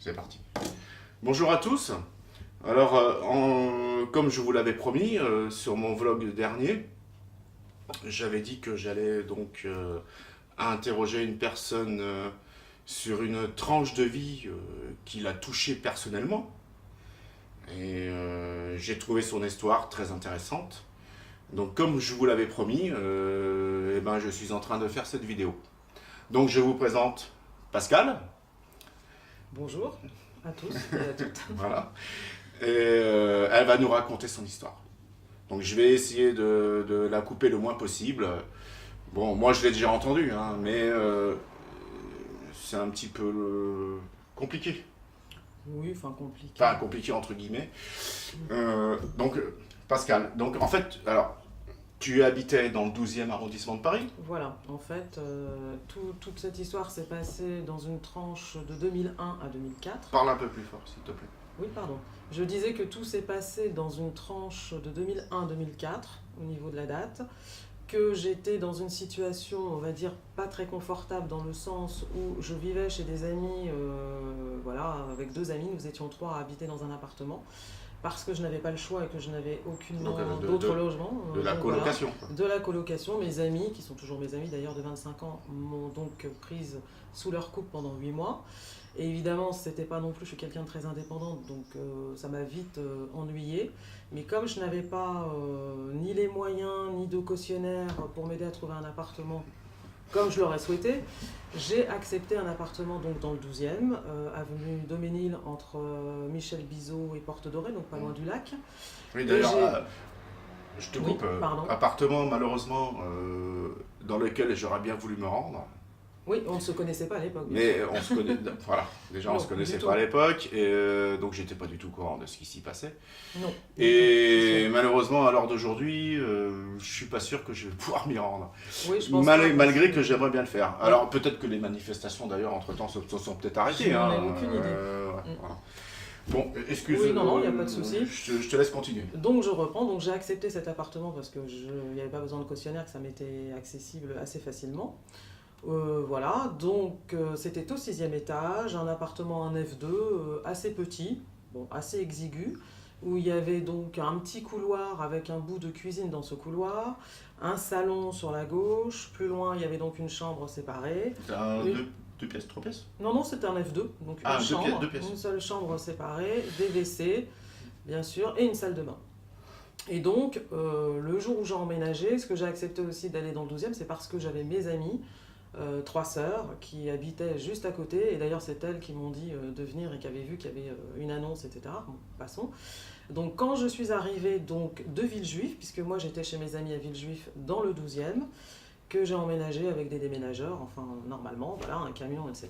C'est parti. Bonjour à tous. Alors, comme je vous l'avais promis sur mon vlog dernier, j'avais dit que j'allais donc interroger une personne sur une tranche de vie qui l'a touché personnellement. Et j'ai trouvé son histoire très intéressante. Donc, comme je vous l'avais promis, eh ben, je suis en train de faire cette vidéo. Donc, je vous présente Pascal. Bonjour à tous et à toutes. Voilà. Et elle va nous raconter son histoire. Donc je vais essayer de la couper le moins possible. Bon, moi je l'ai déjà entendu, hein, mais c'est un petit peu compliqué. Oui, enfin compliqué. Enfin compliqué entre guillemets. Donc Pascal, donc en fait, alors tu habitais dans le 12e arrondissement de Paris? Voilà, en fait, toute cette histoire s'est passée dans une tranche de 2001 à 2004. Parle un peu plus fort s'il te plaît. Oui, pardon. Je disais que tout s'est passé dans une tranche de 2001 à 2004, au niveau de la date, que j'étais dans une situation, on va dire, pas très confortable dans le sens où je vivais chez des amis, voilà, avec deux amis, nous étions trois à habiter dans un appartement, parce que je n'avais pas le choix et que je n'avais aucunement d'autres logements. De la colocation. Voilà, de la colocation. Mes amis, qui sont toujours mes amis d'ailleurs de 25 ans, m'ont donc prise sous leur coupe pendant 8 mois. Et évidemment, c'était pas non plus, je suis quelqu'un de très indépendante, donc ça m'a vite ennuyée. Mais comme je n'avais pas ni les moyens, ni de cautionnaire pour m'aider à trouver un appartement comme je l'aurais souhaité, j'ai accepté un appartement donc dans le 12e, avenue Doménil, entre Michel Bizot et Porte Dorée, donc pas loin du lac. Oui, d'ailleurs, je te coupe. Pardon. Appartement, malheureusement, dans lequel j'aurais bien voulu me rendre. Oui, on ne se connaissait pas à l'époque. Mais on se connaît, voilà, déjà on Non, se connaissait du pas à tout. l'époque, et donc j'étais pas du tout au courant de ce qui s'y passait. Non. Et malheureusement, à l'heure d'aujourd'hui, je suis pas sûr que je vais pouvoir m'y rendre. Oui, je pense Malgré que j'aimerais bien le faire. Alors peut-être que les manifestations d'ailleurs entre-temps se sont peut-être arrêtées. Je n'en ai aucune idée. Ouais, voilà. Bon, excuse. Oui, non, il n'y a pas de souci. Je te laisse continuer. Donc je reprends, donc j'ai accepté cet appartement parce que il n'y avait pas besoin de cautionnaire, que ça m'était accessible assez facilement. Voilà, donc c'était au 6e étage, un appartement en F2 assez petit, bon, assez exigu, où il y avait donc un petit couloir avec un bout de cuisine dans ce couloir, un salon sur la gauche, plus loin il y avait donc une chambre séparée. Deux pièces, trois pièces? Non, c'était un F2, donc une chambre, deux pièces. une seule chambre séparée, des WC, bien sûr, et une salle de bain. Et donc, le jour où j'ai emménagé, ce que j'ai accepté aussi d'aller dans le 12e, c'est parce que j'avais mes amis, 3 sœurs, qui habitaient juste à côté, et d'ailleurs c'est elles qui m'ont dit de venir et qui avaient vu qu'il y avait une annonce, etc. Bon, passons. Donc quand je suis arrivée donc, de Villejuif, puisque moi j'étais chez mes amis à Villejuif dans le 12e, que j'ai emménagé avec des déménageurs, enfin normalement, voilà, un camion, etc.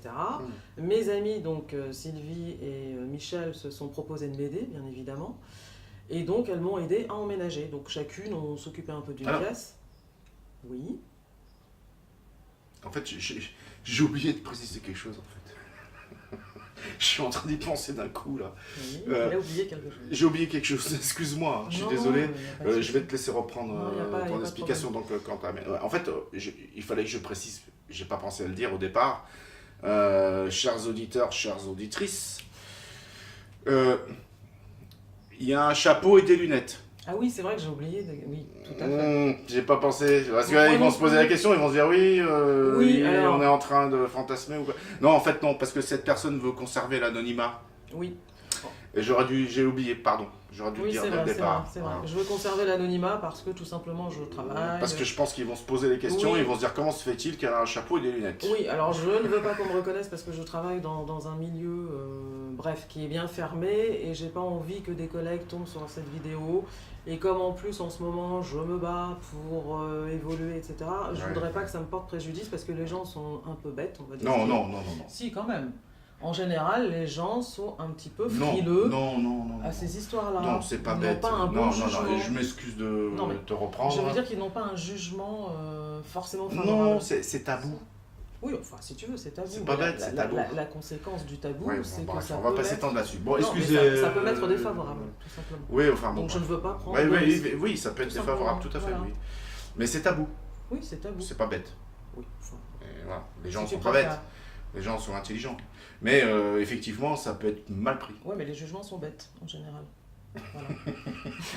Mes amis, donc Sylvie et Michel, se sont proposés de m'aider, bien évidemment. Et donc elles m'ont aidé à emménager. Donc chacune, on s'occupait un peu d'une pièce. Oui. En fait, j'ai oublié de préciser quelque chose, en fait. Je suis en train d'y penser d'un coup, là. Oui, il a oublié quelque chose. J'ai oublié quelque chose, excuse-moi, hein, je suis désolé. Je vais te laisser reprendre ton explication. Donc, en fait, il fallait que je précise, j'ai pas pensé à le dire au départ. Chers auditeurs, chères auditrices, il y a un chapeau et des lunettes. Ah oui, c'est vrai que j'ai oublié. Oui, tout à fait. J'ai pas pensé. Parce qu'ils vont se poser la question, ils vont se dire oui, alors... on est en train de fantasmer ou quoi. Non, en fait, non, parce que cette personne veut conserver l'anonymat. Oui. Et j'ai oublié, pardon. J'aurais dû le dire dès le départ. C'est vrai. Je veux conserver l'anonymat parce que tout simplement je travaille. Parce que je pense qu'ils vont se poser les questions, ils vont se dire comment se fait-il qu'elle a un chapeau et des lunettes. Oui, alors je ne veux pas qu'on me reconnaisse parce que je travaille dans un milieu, bref, qui est bien fermé et j'ai pas envie que des collègues tombent sur cette vidéo. Et comme en plus en ce moment je me bats pour évoluer, etc., je voudrais pas que ça me porte préjudice parce que les gens sont un peu bêtes, on va dire. Non. Si, quand même. En général, les gens sont un petit peu frileux à ces histoires-là. Non, c'est pas bête. Non, je m'excuse de te reprendre. Je veux dire qu'ils n'ont pas un jugement forcément favorable. Non, c'est tabou. Oui, enfin, si tu veux, c'est tabou. C'est pas bête, c'est tabou. La conséquence du tabou, c'est que ça on va peut pas s'étendre là-dessus. Bon, excusez. Ça peut m'être défavorable, tout simplement. Oui, enfin bon. Donc je ne veux pas prendre. Oui, ça peut être défavorable, tout à fait, oui. Mais c'est tabou. Oui, c'est tabou. C'est pas bête. Oui, enfin. Et voilà. Les gens sont pas bêtes. Les gens sont intelligents. Mais effectivement, ça peut être mal pris. Ouais, mais les jugements sont bêtes, en général. Voilà.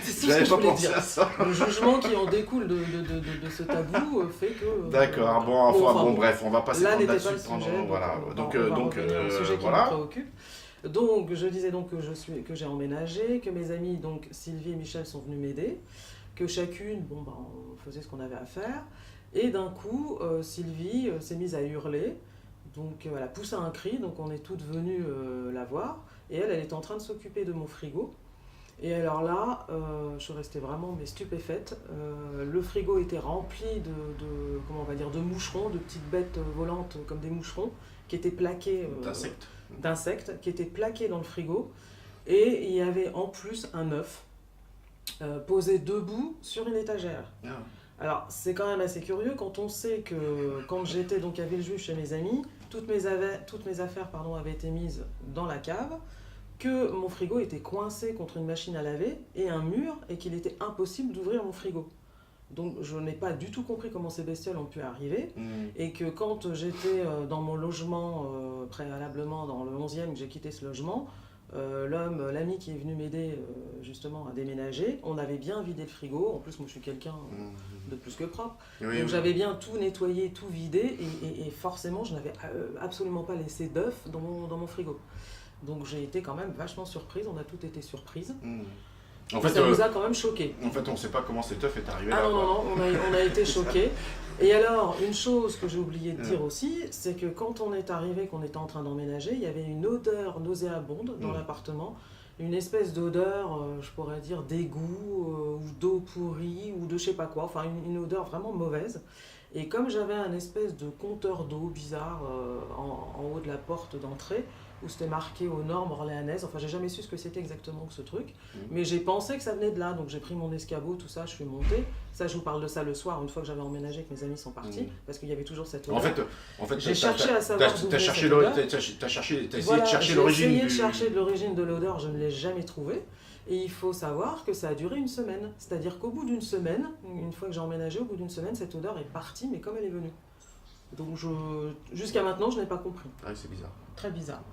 C'est tout ce que J'avais je pas voulais pensé dire. à ça. Le jugement qui en découle de ce tabou fait que... D'accord, bon, bref, on va passer là n'était là-dessus. pas le sujet, Voilà. on Donc, va revenir au sujet qui voilà. me préoccupe. Donc, je disais donc que j'ai emménagé, que mes amis, donc Sylvie et Michel, sont venus m'aider, que chacune, on faisait ce qu'on avait à faire. Et d'un coup, Sylvie s'est mise à hurler. Donc, elle a poussé un cri, donc on est toutes venues la voir. Et elle était en train de s'occuper de mon frigo. Et alors là, je suis restée vraiment stupéfaite. Le frigo était rempli comment on va dire, de moucherons, de petites bêtes volantes comme des moucherons, qui étaient plaqués... d'insectes, qui étaient plaqués dans le frigo. Et il y avait en plus un œuf posé debout sur une étagère. Ah. Alors, c'est quand même assez curieux quand on sait que quand j'étais donc à Villejuif chez mes amis, toutes mes affaires avaient été mises dans la cave, que mon frigo était coincé contre une machine à laver et un mur, et qu'il était impossible d'ouvrir mon frigo. Donc je n'ai pas du tout compris comment ces bestioles ont pu arriver, et que quand j'étais dans mon logement, préalablement dans le 11e, que j'ai quitté ce logement, l'ami qui est venu m'aider justement à déménager, on avait bien vidé le frigo. En plus moi je suis quelqu'un de plus que propre, Oui, donc j'avais bien tout nettoyé, tout vidé, et forcément je n'avais absolument pas laissé d'œuf dans mon frigo. Donc j'ai été quand même vachement surprise, on a toutes été surprises. En fait, ça nous a quand même choqués. En fait, on ne sait pas comment cet œuf est arrivé là. Ah non, on a été choqués. Et alors, une chose que j'ai oublié de dire aussi, c'est que quand on est arrivé, qu'on était en train d'emménager, il y avait une odeur nauséabonde dans l'appartement. Une espèce d'odeur, je pourrais dire, d'égout, ou d'eau pourrie, ou de je sais pas quoi. Enfin, une odeur vraiment mauvaise. Et comme j'avais un espèce de compteur d'eau bizarre en haut de la porte d'entrée, où c'était marqué aux normes orléanaises, enfin j'ai jamais su ce que c'était exactement que ce truc, mais j'ai pensé que ça venait de là, donc j'ai pris mon escabeau, tout ça, je suis montée. Ça, je vous parle de ça le soir, une fois que j'avais emménagé, que mes amis sont partis, parce qu'il y avait toujours cette odeur. En fait j'ai cherché à savoir d'où venait cette odeur. Essayé de chercher l'origine. J'ai essayé de chercher de l'origine de l'odeur, je ne l'ai jamais trouvée. Et il faut savoir que ça a duré une semaine. C'est-à-dire qu'au bout d'une semaine, une fois que j'ai emménagé, au bout d'une semaine, cette odeur est partie, mais comme elle est venue. Donc jusqu'à maintenant, je n'ai pas compris. Ah, c'est bizarre. Très bizarre.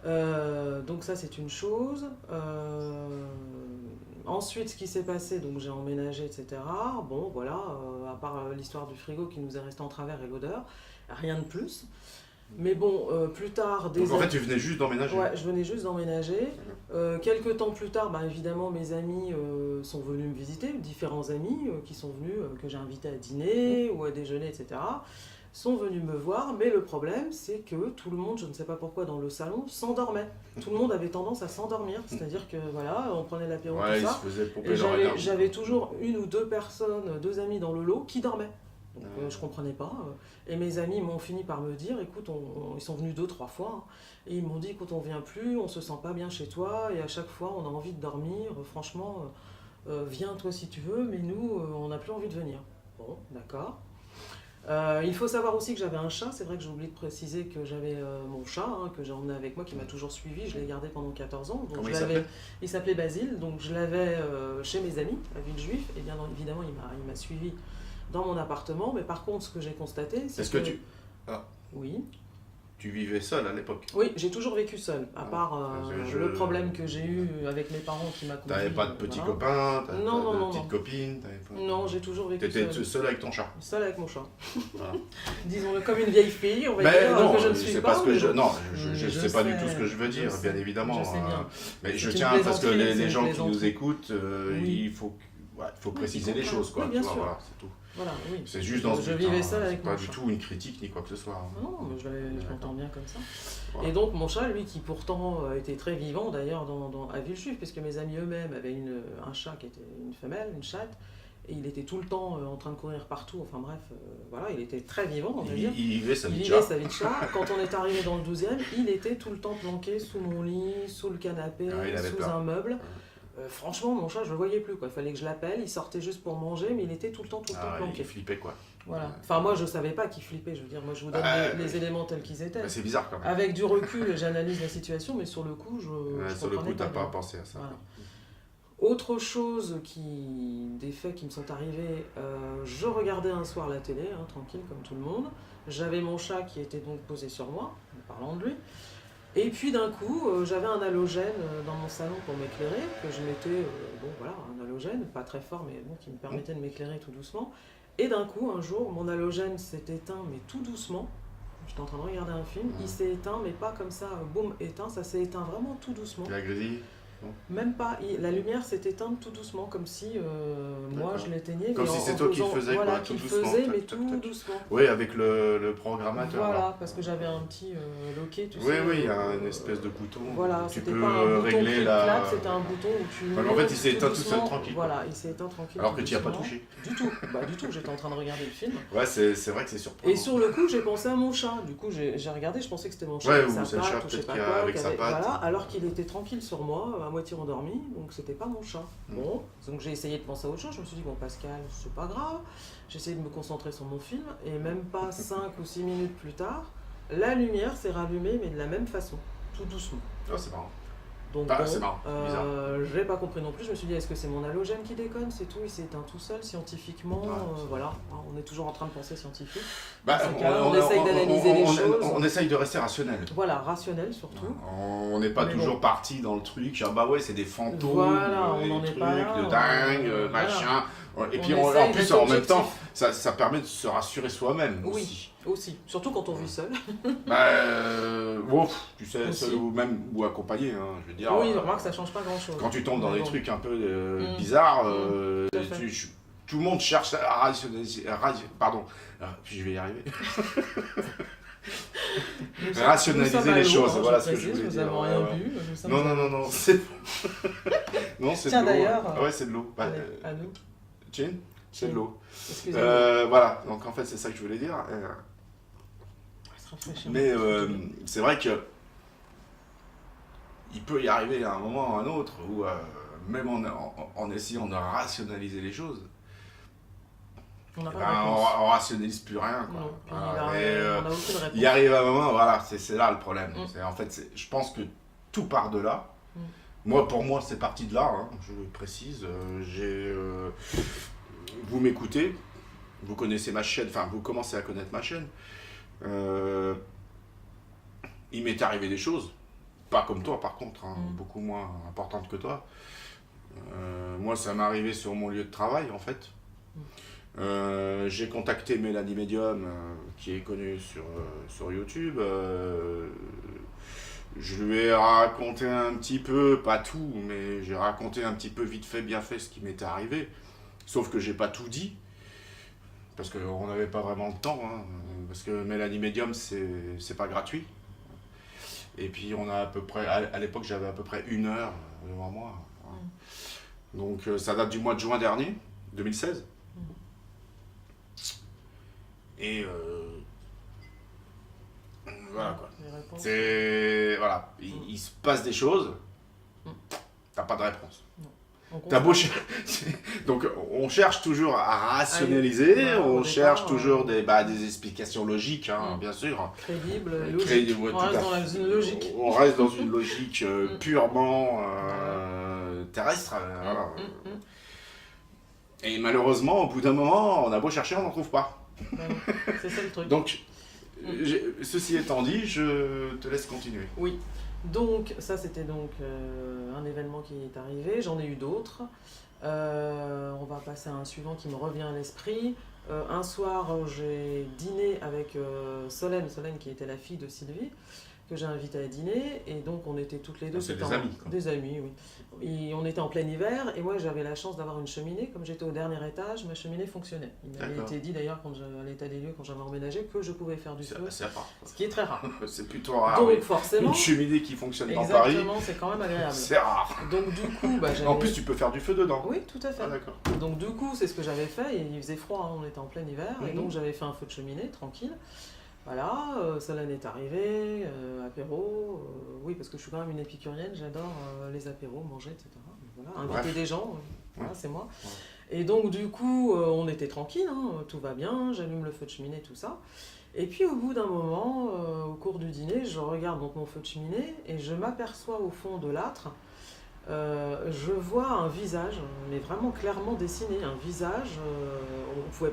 Donc ça, c'est une chose. Ensuite, ce qui s'est passé, donc j'ai emménagé, etc. Bon, voilà, à part l'histoire du frigo qui nous est resté en travers et l'odeur, rien de plus. Mais bon, plus tard... Donc en fait, tu venais juste d'emménager? Ouais, je venais juste d'emménager. Quelques temps plus tard, évidemment, mes amis sont venus me visiter, différents amis qui sont venus, que j'ai invités à dîner ou à déjeuner, etc., sont venus me voir, mais le problème, c'est que tout le monde, je ne sais pas pourquoi, dans le salon, s'endormait. Tout le monde avait tendance à s'endormir, c'est-à-dire que, voilà, on prenait l'apéro, tout ça, et j'avais toujours une ou deux personnes, deux amis dans le lot, qui dormaient. Donc je comprenais pas. Et mes amis m'ont fini par me dire, écoute, ils sont venus 2-3 fois, et ils m'ont dit, écoute, on vient plus, on se sent pas bien chez toi, et à chaque fois, on a envie de dormir, franchement, viens toi si tu veux, mais nous, on n'a plus envie de venir. Bon, d'accord. Il faut savoir aussi que j'avais un chat, c'est vrai que j'ai oublié de préciser que j'avais mon chat, que j'ai emmené avec moi, qui m'a toujours suivi, je l'ai gardé pendant 14 ans. Donc comment il s'appelait? Il s'appelait Basile, donc je l'avais chez mes amis, à Villejuif, et bien évidemment il m'a suivi dans mon appartement, mais par contre ce que j'ai constaté, c'est que... Oui. Tu vivais seul à l'époque? Oui, j'ai toujours vécu seul, à part le problème que j'ai eu avec mes parents qui m'a conduit. T'avais pas de petits copains? Non, de petites copines? Non, j'ai toujours vécu seul. T'étais seul avec ton chat? Seul avec mon chat. Voilà. Disons-le comme une vieille fille, on va dire que je ne suis pas. Non, je sais pas du tout ce que je veux dire, bien évidemment. Je sais bien. Mais je tiens, parce que les gens qui nous écoutent, il faut préciser les choses, quoi. Oui, bien sûr. Voilà, c'est tout. Voilà, oui. C'est juste dans ce je vivais seul avec mon chat. pas du tout une critique ni quoi que ce soit. Non, mais je l'entends bien comme ça. Voilà. Et donc mon chat, lui, qui pourtant était très vivant d'ailleurs à Villejuif, puisque mes amis eux-mêmes avaient un chat qui était une femelle, une chatte, et il était tout le temps en train de courir partout, enfin bref, voilà, il était très vivant, on va dire. Il vivait sa vie de chat. Quand on est arrivé dans le 12e, il était tout le temps planqué sous mon lit, sous le canapé, sous un meuble. Franchement, mon chat, je le voyais plus, quoi. Il fallait que je l'appelle, il sortait juste pour manger, mais il était tout le temps planqué. Il flippait, quoi. Voilà. Enfin, moi, je savais pas qu'il flippait, je veux dire, moi, je vous donne les éléments tels qu'ils étaient. C'est bizarre, quand même. Avec du recul, j'analyse la situation, mais sur le coup, je sur le coup, t'as pas pensé à ça. Voilà. Autre chose, des faits qui me sont arrivés, je regardais un soir la télé, hein, tranquille comme tout le monde. J'avais mon chat qui était donc posé sur moi, en parlant de lui. Et puis d'un coup, j'avais un halogène dans mon salon pour m'éclairer, que je mettais, bon voilà, un halogène, pas très fort, mais bon, qui me permettait de m'éclairer tout doucement. Et d'un coup, un jour, mon halogène s'est éteint, mais tout doucement. J'étais en train de regarder un film, il s'est éteint, mais pas comme ça, boum, éteint, ça s'est éteint vraiment tout doucement. La grésille? Même pas, la lumière s'est éteinte tout doucement, comme si moi je l'éteignais. Comme si c'est toi qui le faisais, voilà, quoi, tout doucement. faisais, mais tout doucement. Oui, avec le programmateur. Voilà, là. parce que j'avais un petit loquet, tu Oui, sais. oui, il y a une espèce de bouton. Voilà, Tu c'était peux pas un bouton régler la. clic-clac, c'était un bouton où tu. Donc en fait, il s'est éteint tout seul doucement. tranquille. Voilà, il s'est éteint tranquille. Alors que tout tu n'y as pas doucement. touché. Du tout, bah du tout, j'étais en train de regarder le film. Ouais, c'est vrai que c'est surprenant. Et sur le coup, j'ai pensé à mon chat. Du coup, j'ai regardé, je pensais que c'était mon chat Ouais, avec ou sa c'est le chat patte, ou je sais peut-être pas qui a quoi, avec sa patte. voilà, alors qu'il était tranquille sur moi, à moitié endormi, donc c'était pas mon chat. Bon, donc j'ai essayé de penser à autre chose, je me suis dit, bon Pascal, c'est pas grave, j'ai essayé de me concentrer sur mon film, et même pas 5 ou 6 minutes plus tard, la lumière s'est rallumée, mais de la même façon, tout doucement. Oh, c'est marrant. Donc Ah, bon, c'est marrant, bizarre. j'ai pas compris non plus, je me suis dit, est-ce que c'est mon halogène qui déconne, c'est tout, il s'est éteint tout seul, scientifiquement, voilà, on est toujours en train de penser scientifique. Bah, Dans ce cas-là, on essaye d'analyser les choses. On essaye de rester rationnel. Voilà, rationnel surtout. On n'est pas Mais toujours bon. parti dans le truc, ah bah ouais, c'est des fantômes, Voilà, on des n'en est trucs pas là, de dingue, voilà. machin. Et puis On en essaye plus, d'être en même objectif. temps, ça permet de se rassurer soi-même Oui. aussi. Aussi, surtout quand on vit seul. Bah, bon, tu sais, Aussi. seul ou même ou accompagné, hein, je veux dire. Oui, remarque, ça change pas grand-chose. Quand tu tombes dans Mais des bon. trucs un peu bizarres, Tout à fait. tout le monde cherche à rationaliser. Pardon, je vais y arriver. Nous sommes- Rationaliser nous sommes à les l'eau, choses, hein, voilà ce que je précise, voulais nous dire. n'avons Ouais, rien ouais. bu. nous sommes Non, à- c'est. Non, c'est de Tiens, l'eau. d'ailleurs, Ouais, c'est de l'eau. Bah, à nous. Chin, c'est de l'eau. Excusez-moi. Voilà, donc en fait, c'est ça que je voulais dire. On va se rafraîchir. Mais c'est vrai que il peut y arriver à un moment ou à un autre où, même en essayant de rationaliser les choses, On n'a eh pas ben, de réponse. on rationalise plus rien. Quoi. Non, puis Voilà, on n'a aucune réponse. il arrive un moment, voilà, c'est là le problème. Mm. En fait, je pense que tout part de là. Mm. Pour moi, c'est parti de là, hein, je le précise. Vous m'écoutez, vous connaissez ma chaîne, enfin, vous commencez à connaître ma chaîne. Il m'est arrivé des choses, pas comme toi par contre, hein, beaucoup moins importantes que toi. Moi, ça m'est arrivé sur mon lieu de travail en fait. J'ai contacté Mélanie Medium, qui est connue sur YouTube. Je lui ai raconté un petit peu, pas tout, mais j'ai raconté un petit peu vite fait, bien fait ce qui m'était arrivé. Sauf que j'ai pas tout dit, parce qu'on n'avait pas vraiment le temps, hein, parce que Mélanie Medium, c'est pas gratuit. Et puis on a à peu près, à l'époque j'avais à peu près 1 heure devant moi. Donc ça date du mois de juin dernier, 2016. Et voilà quoi. Les réponses. Voilà, il se passe des choses, t'as pas de réponse. On T'as beau constate. Donc on cherche toujours à rationaliser, Voilà, on au cherche départ, toujours des explications logiques, hein, bien sûr. Crédible, logique. Crédible, ouais, On tout reste à dans fait. une logique. On reste dans une logique purement terrestre. Voilà. Et malheureusement, au bout d'un moment, on a beau chercher, on n'en trouve pas. Ben oui, c'est ça le truc. Donc, ceci étant dit, je te laisse continuer. Oui. Donc, ça c'était donc un événement qui est arrivé, j'en ai eu d'autres. On va passer à un suivant qui me revient à l'esprit. Un soir, j'ai dîné avec Solène qui était la fille de Sylvie, que j'ai invitée à dîner, et donc on était toutes les deux. C'est des c'était amis, quoi. Des amis, oui. Et on était en plein hiver, et moi j'avais la chance d'avoir une cheminée. Comme j'étais au dernier étage, ma cheminée fonctionnait. Il m'avait D'accord. été dit d'ailleurs, à l'état des lieux, quand j'avais emménagé, que je pouvais faire du feu, C'est rare. ce qui est très rare. C'est plutôt rare. Donc oui. forcément, Une cheminée qui fonctionne dans Paris, exactement, c'est quand même agréable. c'est rare. Donc du coup, j'avais... En plus, tu peux faire du feu dedans. Oui, tout à fait. Ah, d'accord. Donc du coup, c'est ce que j'avais fait, et il faisait froid, hein, on était en plein hiver, et Mhm. donc j'avais fait un feu de cheminée, tranquille. Voilà, Solène est arrivée, apéro, oui, parce que je suis quand même une épicurienne, j'adore les apéros, manger, etc. Donc, voilà, inviter Bref. des gens, voilà, c'est moi. Ouais. Et donc du coup, on était tranquille, hein, tout va bien, j'allume le feu de cheminée, tout ça. Et puis au bout d'un moment, au cours du dîner, je regarde donc mon feu de cheminée, et je m'aperçois au fond de l'âtre Je vois un visage, mais vraiment clairement dessiné, un visage, on pouvait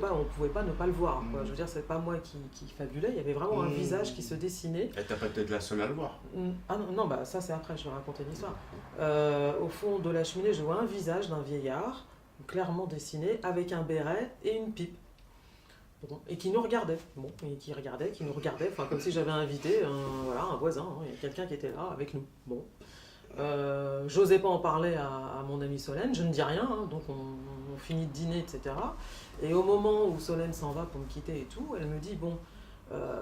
pas ne pas le voir, quoi. Je veux dire, c'est pas moi qui fabulais, il y avait vraiment un visage qui se dessinait. Et t'as pas peut-être la seule à le voir. Ah non, non, bah ça c'est après, je vais raconter une histoire. Au fond de la cheminée, je vois un visage d'un vieillard, clairement dessiné, avec un béret et une pipe. Bon, et qui nous regardait, qui nous regardait, enfin comme si j'avais invité un voisin, hein, il y a quelqu'un qui était là avec nous. Bon. J'osais pas en parler à mon amie Solène, je ne dis rien, hein, donc on finit de dîner, etc. Et au moment où Solène s'en va pour me quitter et tout, elle me dit, bon,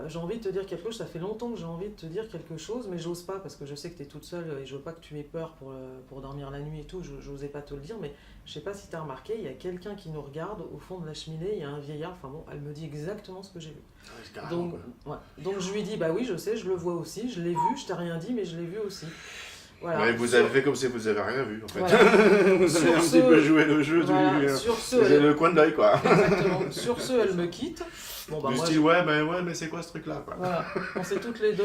j'ai envie de te dire quelque chose, ça fait longtemps que j'ai envie de te dire quelque chose, mais j'ose pas parce que je sais que tu es toute seule et je veux pas que tu aies peur pour dormir la nuit et tout, j'osais pas te le dire, mais je sais pas si tu as remarqué, il y a quelqu'un qui nous regarde au fond de la cheminée, il y a un vieillard, enfin bon, elle me dit exactement ce que j'ai vu. Donc, ouais. Donc je lui dis, bah oui, je sais, je le vois aussi, je l'ai vu, je t'ai rien dit, mais je l'ai vu aussi. Voilà. Ouais, vous avez fait comme si vous avez rien vu en fait. Voilà. Vous avez un petit peu joué le jeu sur ce, vous avez le coin de l'œil quoi. Exactement. Sur ce, elle me quitte. Bon, bah, du moi, style ouais mais c'est quoi ce truc là quoi. Voilà. On sait toutes les deux,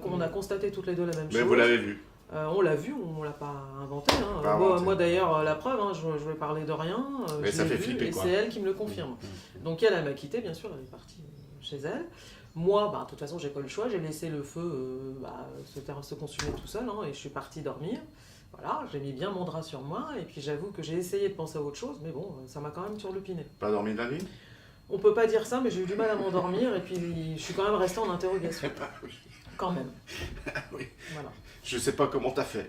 qu'on a constaté toutes les deux la même chose. Mais vous l'avez vu. On l'a vu, on l'a pas inventé. Hein. Pas inventé. Moi d'ailleurs, la preuve, hein, je vais parler de rien. Mais je ça l'ai fait vu, flipper et quoi. c'est elle qui me le confirme. Donc elle m'a quitté, bien sûr, elle est partie chez elle. Moi, bah, de toute façon, j'ai pas eu le choix, j'ai laissé le feu se consumer tout seul, hein, et je suis partie dormir. Voilà, j'ai mis bien mon drap sur moi, et puis j'avoue que j'ai essayé de penser à autre chose, mais bon, ça m'a quand même turlupiné. Pas dormi de la nuit? On peut pas dire ça, mais j'ai eu du mal à m'endormir, et puis je suis quand même restée en interrogation. Oui. Quand même. Oui. Voilà. Je sais pas comment t'as fait.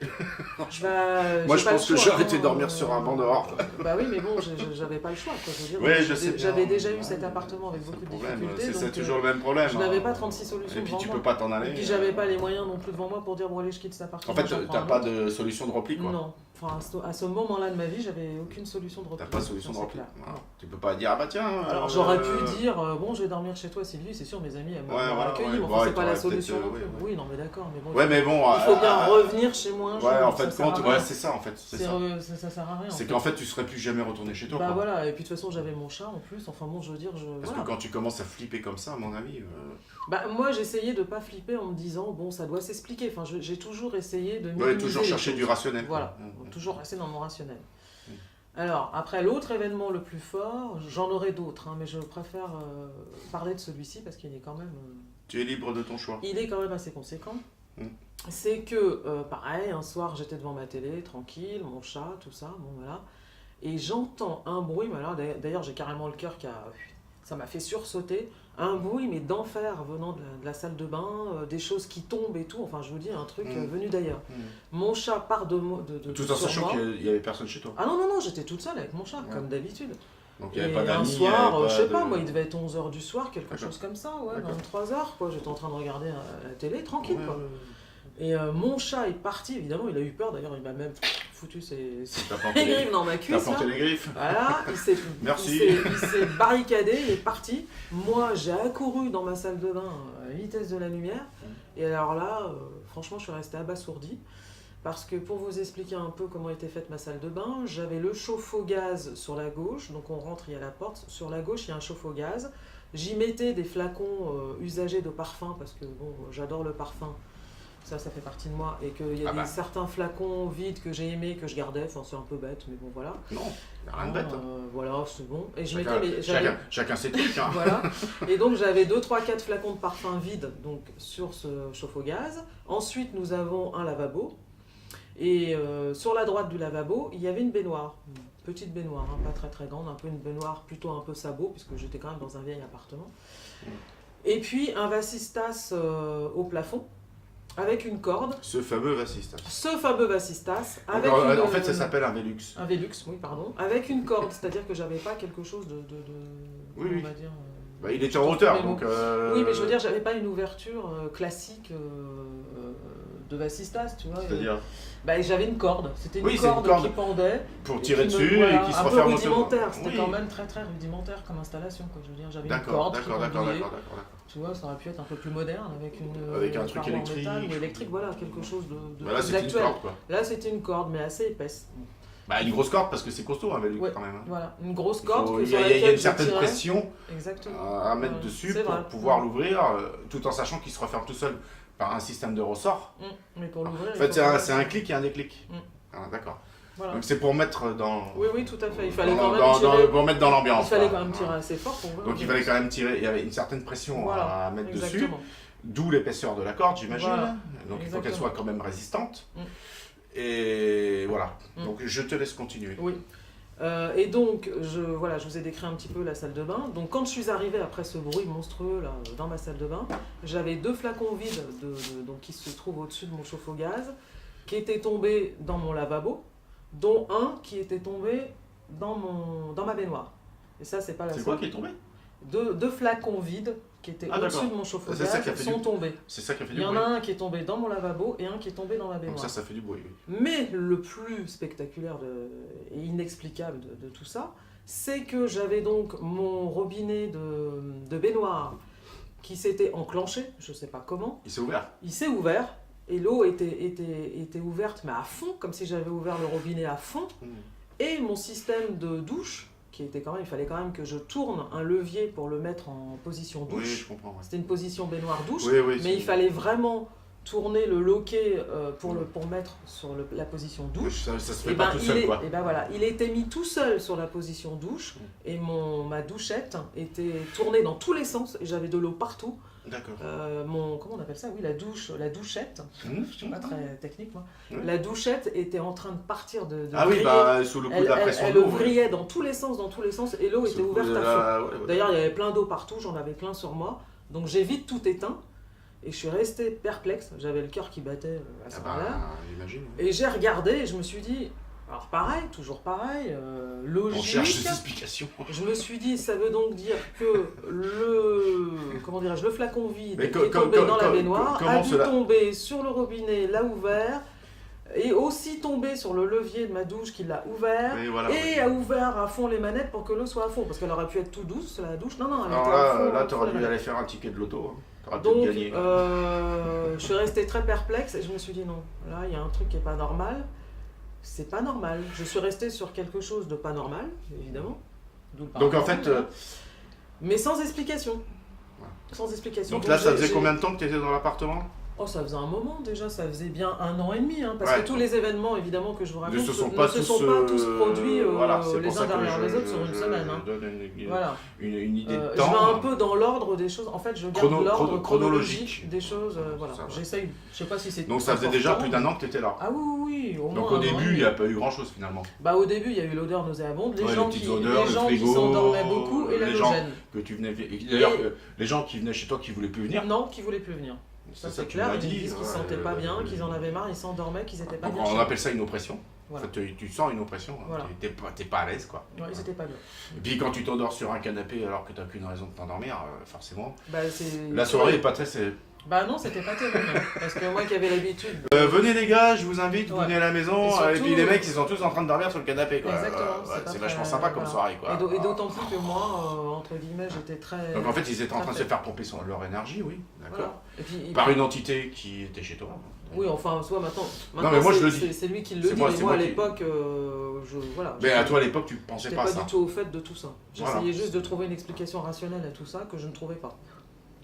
Bah, moi je pas pense le que choix, j'aurais été hein, dormir sur un banc dehors. Bah oui, mais bon, j'avais pas le choix, quoi. Je veux dire, Oui, je sais j'avais bien. déjà eu cet appartement avec beaucoup de difficultés. C'est donc, toujours le même problème. je n'avais pas 36 solutions Et puis devant tu moi. peux pas t'en aller. Et puis j'avais pas les moyens non plus devant moi pour dire bon allez je quitte cet En appartement. fait, j'en prends t'as un pas autre. de solution de repli quoi. Non, enfin à ce moment-là de ma vie, j'avais aucune solution de repli. T'as pas de solution de Ça, c'est repli. clair. Voilà. Tu peux pas dire ah bah tiens. Alors j'aurais pu dire bon je vais dormir chez toi Sylvie, c'est sûr mes amis elles m'auraient accueilli, mais enfin c'est pas la solution non plus. Oui non mais d'accord, mais bon. Ouais mais bon. Il faut bien revenir chez moi. Ouais en fait compte, ouais c'est ça en fait. Ça sert à rien. C'est qu'en fait tu serais plus jamais retourné chez toi. Bah voilà, et puis de toute façon j'avais mon chat en plus, enfin bon je veux dire Parce que quand tu commences à flipper comme ça à mon avis. Bah moi j'essayais de pas flipper en me disant bon ça doit s'expliquer, enfin j'ai toujours essayé de minimiser. Ouais toujours les chercher choses. du rationnel. Voilà, toujours rester dans mon rationnel. Alors, après, l'autre événement le plus fort, j'en aurai d'autres, hein, mais je préfère parler de celui-ci parce qu'il est quand même... Tu es libre de ton choix. Il est quand même assez conséquent. C'est que, pareil, un soir, j'étais devant ma télé, tranquille, mon chat, tout ça, bon voilà, et j'entends un bruit, mais alors, d'ailleurs, j'ai carrément le cœur qui a... Ça m'a fait sursauter, un bruit, mais d'enfer venant de la salle de bain, des choses qui tombent et tout, enfin, je vous dis, un truc venu d'ailleurs. Mon chat part tout en sachant qu'il y avait personne chez toi. Ah non, j'étais toute seule avec mon chat, comme d'habitude. Donc il n'y avait pas d'amis. Un soir, je sais pas, moi, il devait être 11h du soir, quelque chose comme ça, ouais, 23h, quoi. J'étais en train de regarder la télé, tranquille, quoi. Et mon chat est parti, évidemment, il a eu peur, d'ailleurs, il m'a même foutu ses griffes dans ma cuisse. T'as planté les griffes. Voilà, il s'est barricadé, il est parti. Moi, j'ai accouru dans ma salle de bain à la vitesse de la lumière. Et alors là, franchement, je suis restée abasourdie. Parce que pour vous expliquer un peu comment était faite ma salle de bain, j'avais le chauffe-eau gaz sur la gauche, donc on rentre, il y a la porte, sur la gauche il y a un chauffe-eau gaz, j'y mettais des flacons usagés de parfum, parce que bon, j'adore le parfum, ça fait partie de moi, et qu'il y a certains flacons vides que j'ai aimés, que je gardais, enfin c'est un peu bête, mais bon voilà. Non, rien de bête. Voilà, c'est bon. Et chacun ses trucs. Hein. Voilà. Et donc j'avais 2, 3, 4 flacons de parfum vides donc, sur ce chauffe-eau gaz. Ensuite nous avons un lavabo. Et sur la droite du lavabo, il y avait une baignoire, une petite baignoire, hein, pas très très grande, un peu une baignoire plutôt un peu sabot, puisque j'étais quand même dans un vieil appartement. Et puis un vasistas au plafond, avec une corde. Ce fameux vasistas. Ce fameux vasistas. Avec en fait, ça s'appelle un Velux. Un Velux, oui, pardon. Avec une corde, c'est-à-dire que j'avais pas quelque chose de oui, on va dire... Bah, il était en hauteur, donc... Oui, mais je veux dire, j'avais pas une ouverture classique de vasistas, tu vois. C'est-à-dire j'avais une corde, c'était une corde qui pendait. Pour tirer dessus et qui se referme un peu rudimentaire, c'était quand même très très rudimentaire comme installation, quoi. Je veux dire, j'avais une corde qui pendait. Tu vois, ça aurait pu être un peu plus moderne avec un truc électrique. Ou électrique, voilà, quelque chose de là, c'était une corde, quoi. Là, c'était une corde, mais assez épaisse. Bah, une grosse corde parce que c'est costaud un Velux quand même. Hein. Voilà, une grosse corde. Il y a une certaine pression à mettre dessus pour pouvoir l'ouvrir, tout en sachant qu'il se referme tout seul par un système de ressort. Mais pour l'ouvrir, en fait, c'est un clic et un déclic. Ah, d'accord. Voilà. Donc c'est pour mettre dans... Oui, oui, tout à fait. Il fallait quand même tirer... pour mettre dans l'ambiance. Il fallait quoi. quand même tirer assez fort pour ouvrir Donc le il fallait Velux. quand même tirer, il y avait une certaine pression Voilà, à mettre dessus, exactement. d'où l'épaisseur de la corde, j'imagine. Voilà, Donc il faut qu'elle exactement. soit quand même résistante. Mm. Et voilà. Mm. Donc je te laisse continuer. Oui. Et donc, voilà, je vous ai décrit un petit peu la salle de bain. Donc, quand je suis arrivée après ce bruit monstrueux là, dans ma salle de bain, j'avais 2 flacons vides donc, qui se trouvent au-dessus de mon chauffe-eau gaz, qui étaient tombés dans mon lavabo, dont un qui était tombé dans ma baignoire. Et ça, c'est pas la C'est seule. quoi qui est tombé? 2 flacons vides qui étaient Ah, au-dessus d'accord. de mon chauffe-eau C'est ça gaz qui a fait sont du- tombés. C'est ça qui a fait Il du y en bruit. a un qui est tombé dans mon lavabo et un qui est tombé dans ma Donc baignoire. ça fait du bruit, oui. Mais le plus spectaculaire et inexplicable de tout ça, c'est que j'avais donc mon robinet de baignoire qui s'était enclenché, je ne sais pas comment. Il s'est ouvert. Il s'est ouvert et l'eau était ouverte, mais à fond, comme si j'avais ouvert le robinet à fond. Mm. Et mon système de douche, il fallait quand même que je tourne un levier pour le mettre en position Oui, douche. je comprends. Ouais. C'était une position baignoire-douche. Oui, oui, Mais c'est- il fallait vraiment tourner le loquet pour mettre sur la position douche. Ça se fait Et pas ben, tout seul, quoi. et ben voilà, il était mis tout seul sur la position douche Mm. et ma douchette était tournée dans tous les sens et j'avais de l'eau partout. D'accord. Comment on appelle ça? Oui, la douchette. Mm. Je suis pas très technique moi. Ouais. La douchette était en train de partir de Ah oui, vriller. bah sous le coup de la pression Elle d'eau. vrillait dans tous les sens et l'eau Sous était le coup ouverte de à fond. la- ouais, ouais. D'ailleurs, il y avait plein d'eau partout, j'en avais plein sur moi. Donc j'ai vite tout éteint et je suis restée perplexe. J'avais le cœur qui battait à ce Ah moment-là. bah, j'imagine. Et j'ai regardé et je me suis dit, alors pareil, toujours pareil, logique. On cherche des explications. Je me suis dit, ça veut donc dire que le flacon vide Mais qui est tombé dans la baignoire comment a dû cela- tomber sur le robinet, l'a ouvert, et aussi tombé sur le levier de ma douche qui l'a ouvert, Mais voilà, et oui. a ouvert à fond les manettes pour que l'eau soit à fond, parce qu'elle aurait pu être tout douce, la douche. Non, non, elle Alors était à fond. là, à t'aurais fond, dû la aller manette. faire un ticket de loto. Hein. T'aurais peut-être Donc, gagné. je suis restée très perplexe et je me suis dit non, là il y a un truc qui est pas normal. C'est pas normal. Je suis restée sur quelque chose de pas normal, évidemment. D'où le Donc en paranormal, fait, mais sans explication. Ouais. Sans explication. donc là, ça faisait j'ai- combien de temps que tu étais dans l'appartement? Oh, ça faisait un moment déjà, ça faisait bien 1 an et demi, hein, parce Ouais. que tous les événements, évidemment, que je vous raconte, Ne se sont pas tous produits voilà, c'est les pour ça uns que derrière les autres sur une je semaine. Hein. donne Voilà. une idée de Je temps. vais un peu dans l'ordre des choses. En fait, je garde l'ordre chronologique. chronologique des choses. Voilà. Ça va. J'essaye. Je sais pas si c'est. Donc ça faisait déjà plus d'un an que tu étais là. Ah oui, oui, au moins Donc un au an et début, demi. il n'y a pas eu grand-chose finalement. Bah au début, il y a eu l'odeur nauséabonde, les Ouais, gens les petites qui odeurs, le qui frigo, s'endormaient beaucoup et les gens- l'halogène. Que tu venais... D'ailleurs, Et- les gens qui venaient chez toi qui voulaient plus venir, Non, qui voulaient plus venir. Ça c'est c'est ça que tu clair, m'as ils me dit. disent qu'ils se sentaient pas bien, qu'ils en avaient marre, ils s'endormaient, qu'ils étaient pas Donc bien. chez on eux. appelle ça une oppression. Voilà. En fait, tu sens une oppression, hein. Voilà. T'es pas à l'aise quoi. Ouais, ils étaient pas bien. Et puis quand tu t'endors sur un canapé alors que t'as qu'une raison de t'endormir, forcément. Bah, c'est... La soirée est pas très... Bah non, c'était pas terrible. Hein, parce que moi qui avais l'habitude. venez les gars, je vous invite, Ouais. venez à la maison, Et surtout- et puis les mecs ils sont tous en train de dormir sur le canapé quoi. Exactement, Ouais, pas c'est vachement très- sympa comme voilà. soirée quoi. Et d'autant plus que moi, entre guillemets, j'étais très. Donc en fait ils étaient en train de se Très faire pomper leur énergie, oui, d'accord. Voilà. Et puis, Par une entité qui était chez toi. Oui, enfin, soit maintenant. mais moi, je le dis. C'est lui qui le C'est dit, moi, mais c'est moi à moi qui- l'époque, voilà. Mais à toi à l'époque tu pensais J'étais pas pas ça. du tout au fait de tout ça. J'essayais Voilà. juste de trouver une explication rationnelle à tout ça que je ne trouvais pas.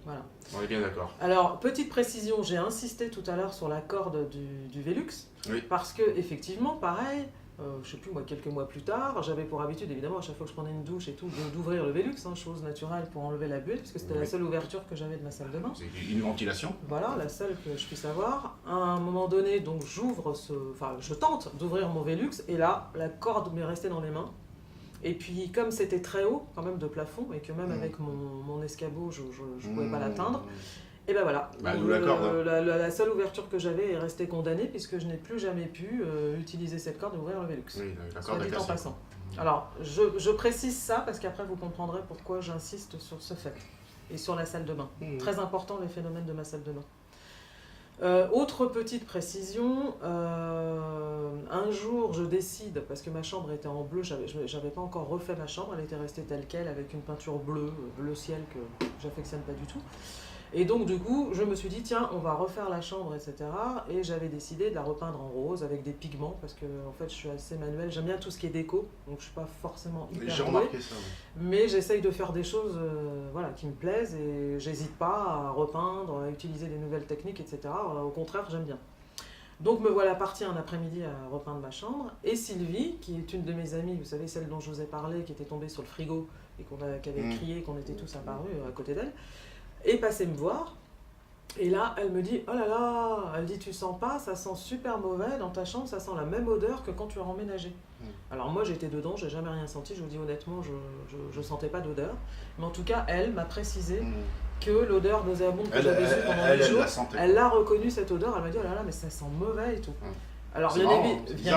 Voilà. On est bien d'accord. Alors, petite précision, j'ai insisté tout à l'heure sur la corde du Velux, Oui. parce que effectivement, pareil, je sais plus moi, quelques mois plus tard, j'avais pour habitude, évidemment, à chaque fois que je prenais une douche et tout, d'ouvrir le Velux, hein, chose naturelle pour enlever la buée, puisque c'était la Oui. seule ouverture que j'avais de ma salle de bain. C'est une ventilation. Voilà, la seule que je puisse avoir. À un moment donné, donc je tente d'ouvrir mon Velux, et là, la corde m'est restée dans les mains. Et puis, comme c'était très haut, quand même, de plafond, et que même avec mon escabeau, je ne pouvais pas l'atteindre, et ben voilà. Bah, Donc, d'où la corde, hein. la seule ouverture que j'avais est restée condamnée, puisque je n'ai plus jamais pu utiliser cette corde et ouvrir le Velux. Oui, la Soit corde est dit en cassée. passant. Alors, je précise ça, parce qu'après vous comprendrez pourquoi j'insiste sur ce fait. Et sur la salle de bain. Mmh. Très important, les phénomènes de ma salle de bain. Autre petite précision, un jour je décide, parce que ma chambre était en bleu, j'avais pas encore refait ma chambre, elle était restée telle quelle avec une peinture bleue, bleu ciel que j'affectionne pas du tout. Et donc du coup je me suis dit tiens on va refaire la chambre etc. Et j'avais décidé de la repeindre en rose avec des pigments parce que en fait je suis assez manuelle, j'aime bien tout ce qui est déco, donc je suis pas forcément hyper J'ai douée. remarqué ça. Oui. Mais j'essaye de faire des choses voilà, qui me plaisent et j'hésite pas à repeindre, à utiliser des nouvelles techniques, etc. Au contraire, j'aime bien. Donc me voilà partie un après-midi à repeindre ma chambre. Et Sylvie, qui est une de mes amies, vous savez, celle dont je vous ai parlé, qui était tombée sur le frigo et qui avait crié, qu'on était tous apparus à côté d'elle, est passée me voir. Et là, elle me dit, oh là là, elle dit, tu sens pas, ça sent super mauvais dans ta chambre, ça sent la même odeur que quand tu as emménagé. Alors moi, j'étais dedans, j'ai jamais rien senti, je vous dis honnêtement, je sentais pas d'odeur. Mais en tout cas, elle m'a précisé que l'odeur nauséabonde que j'avais eue pendant les jours, elle l'a reconnue cette odeur, elle m'a dit, oh là là, mais ça sent mauvais et tout. Alors bien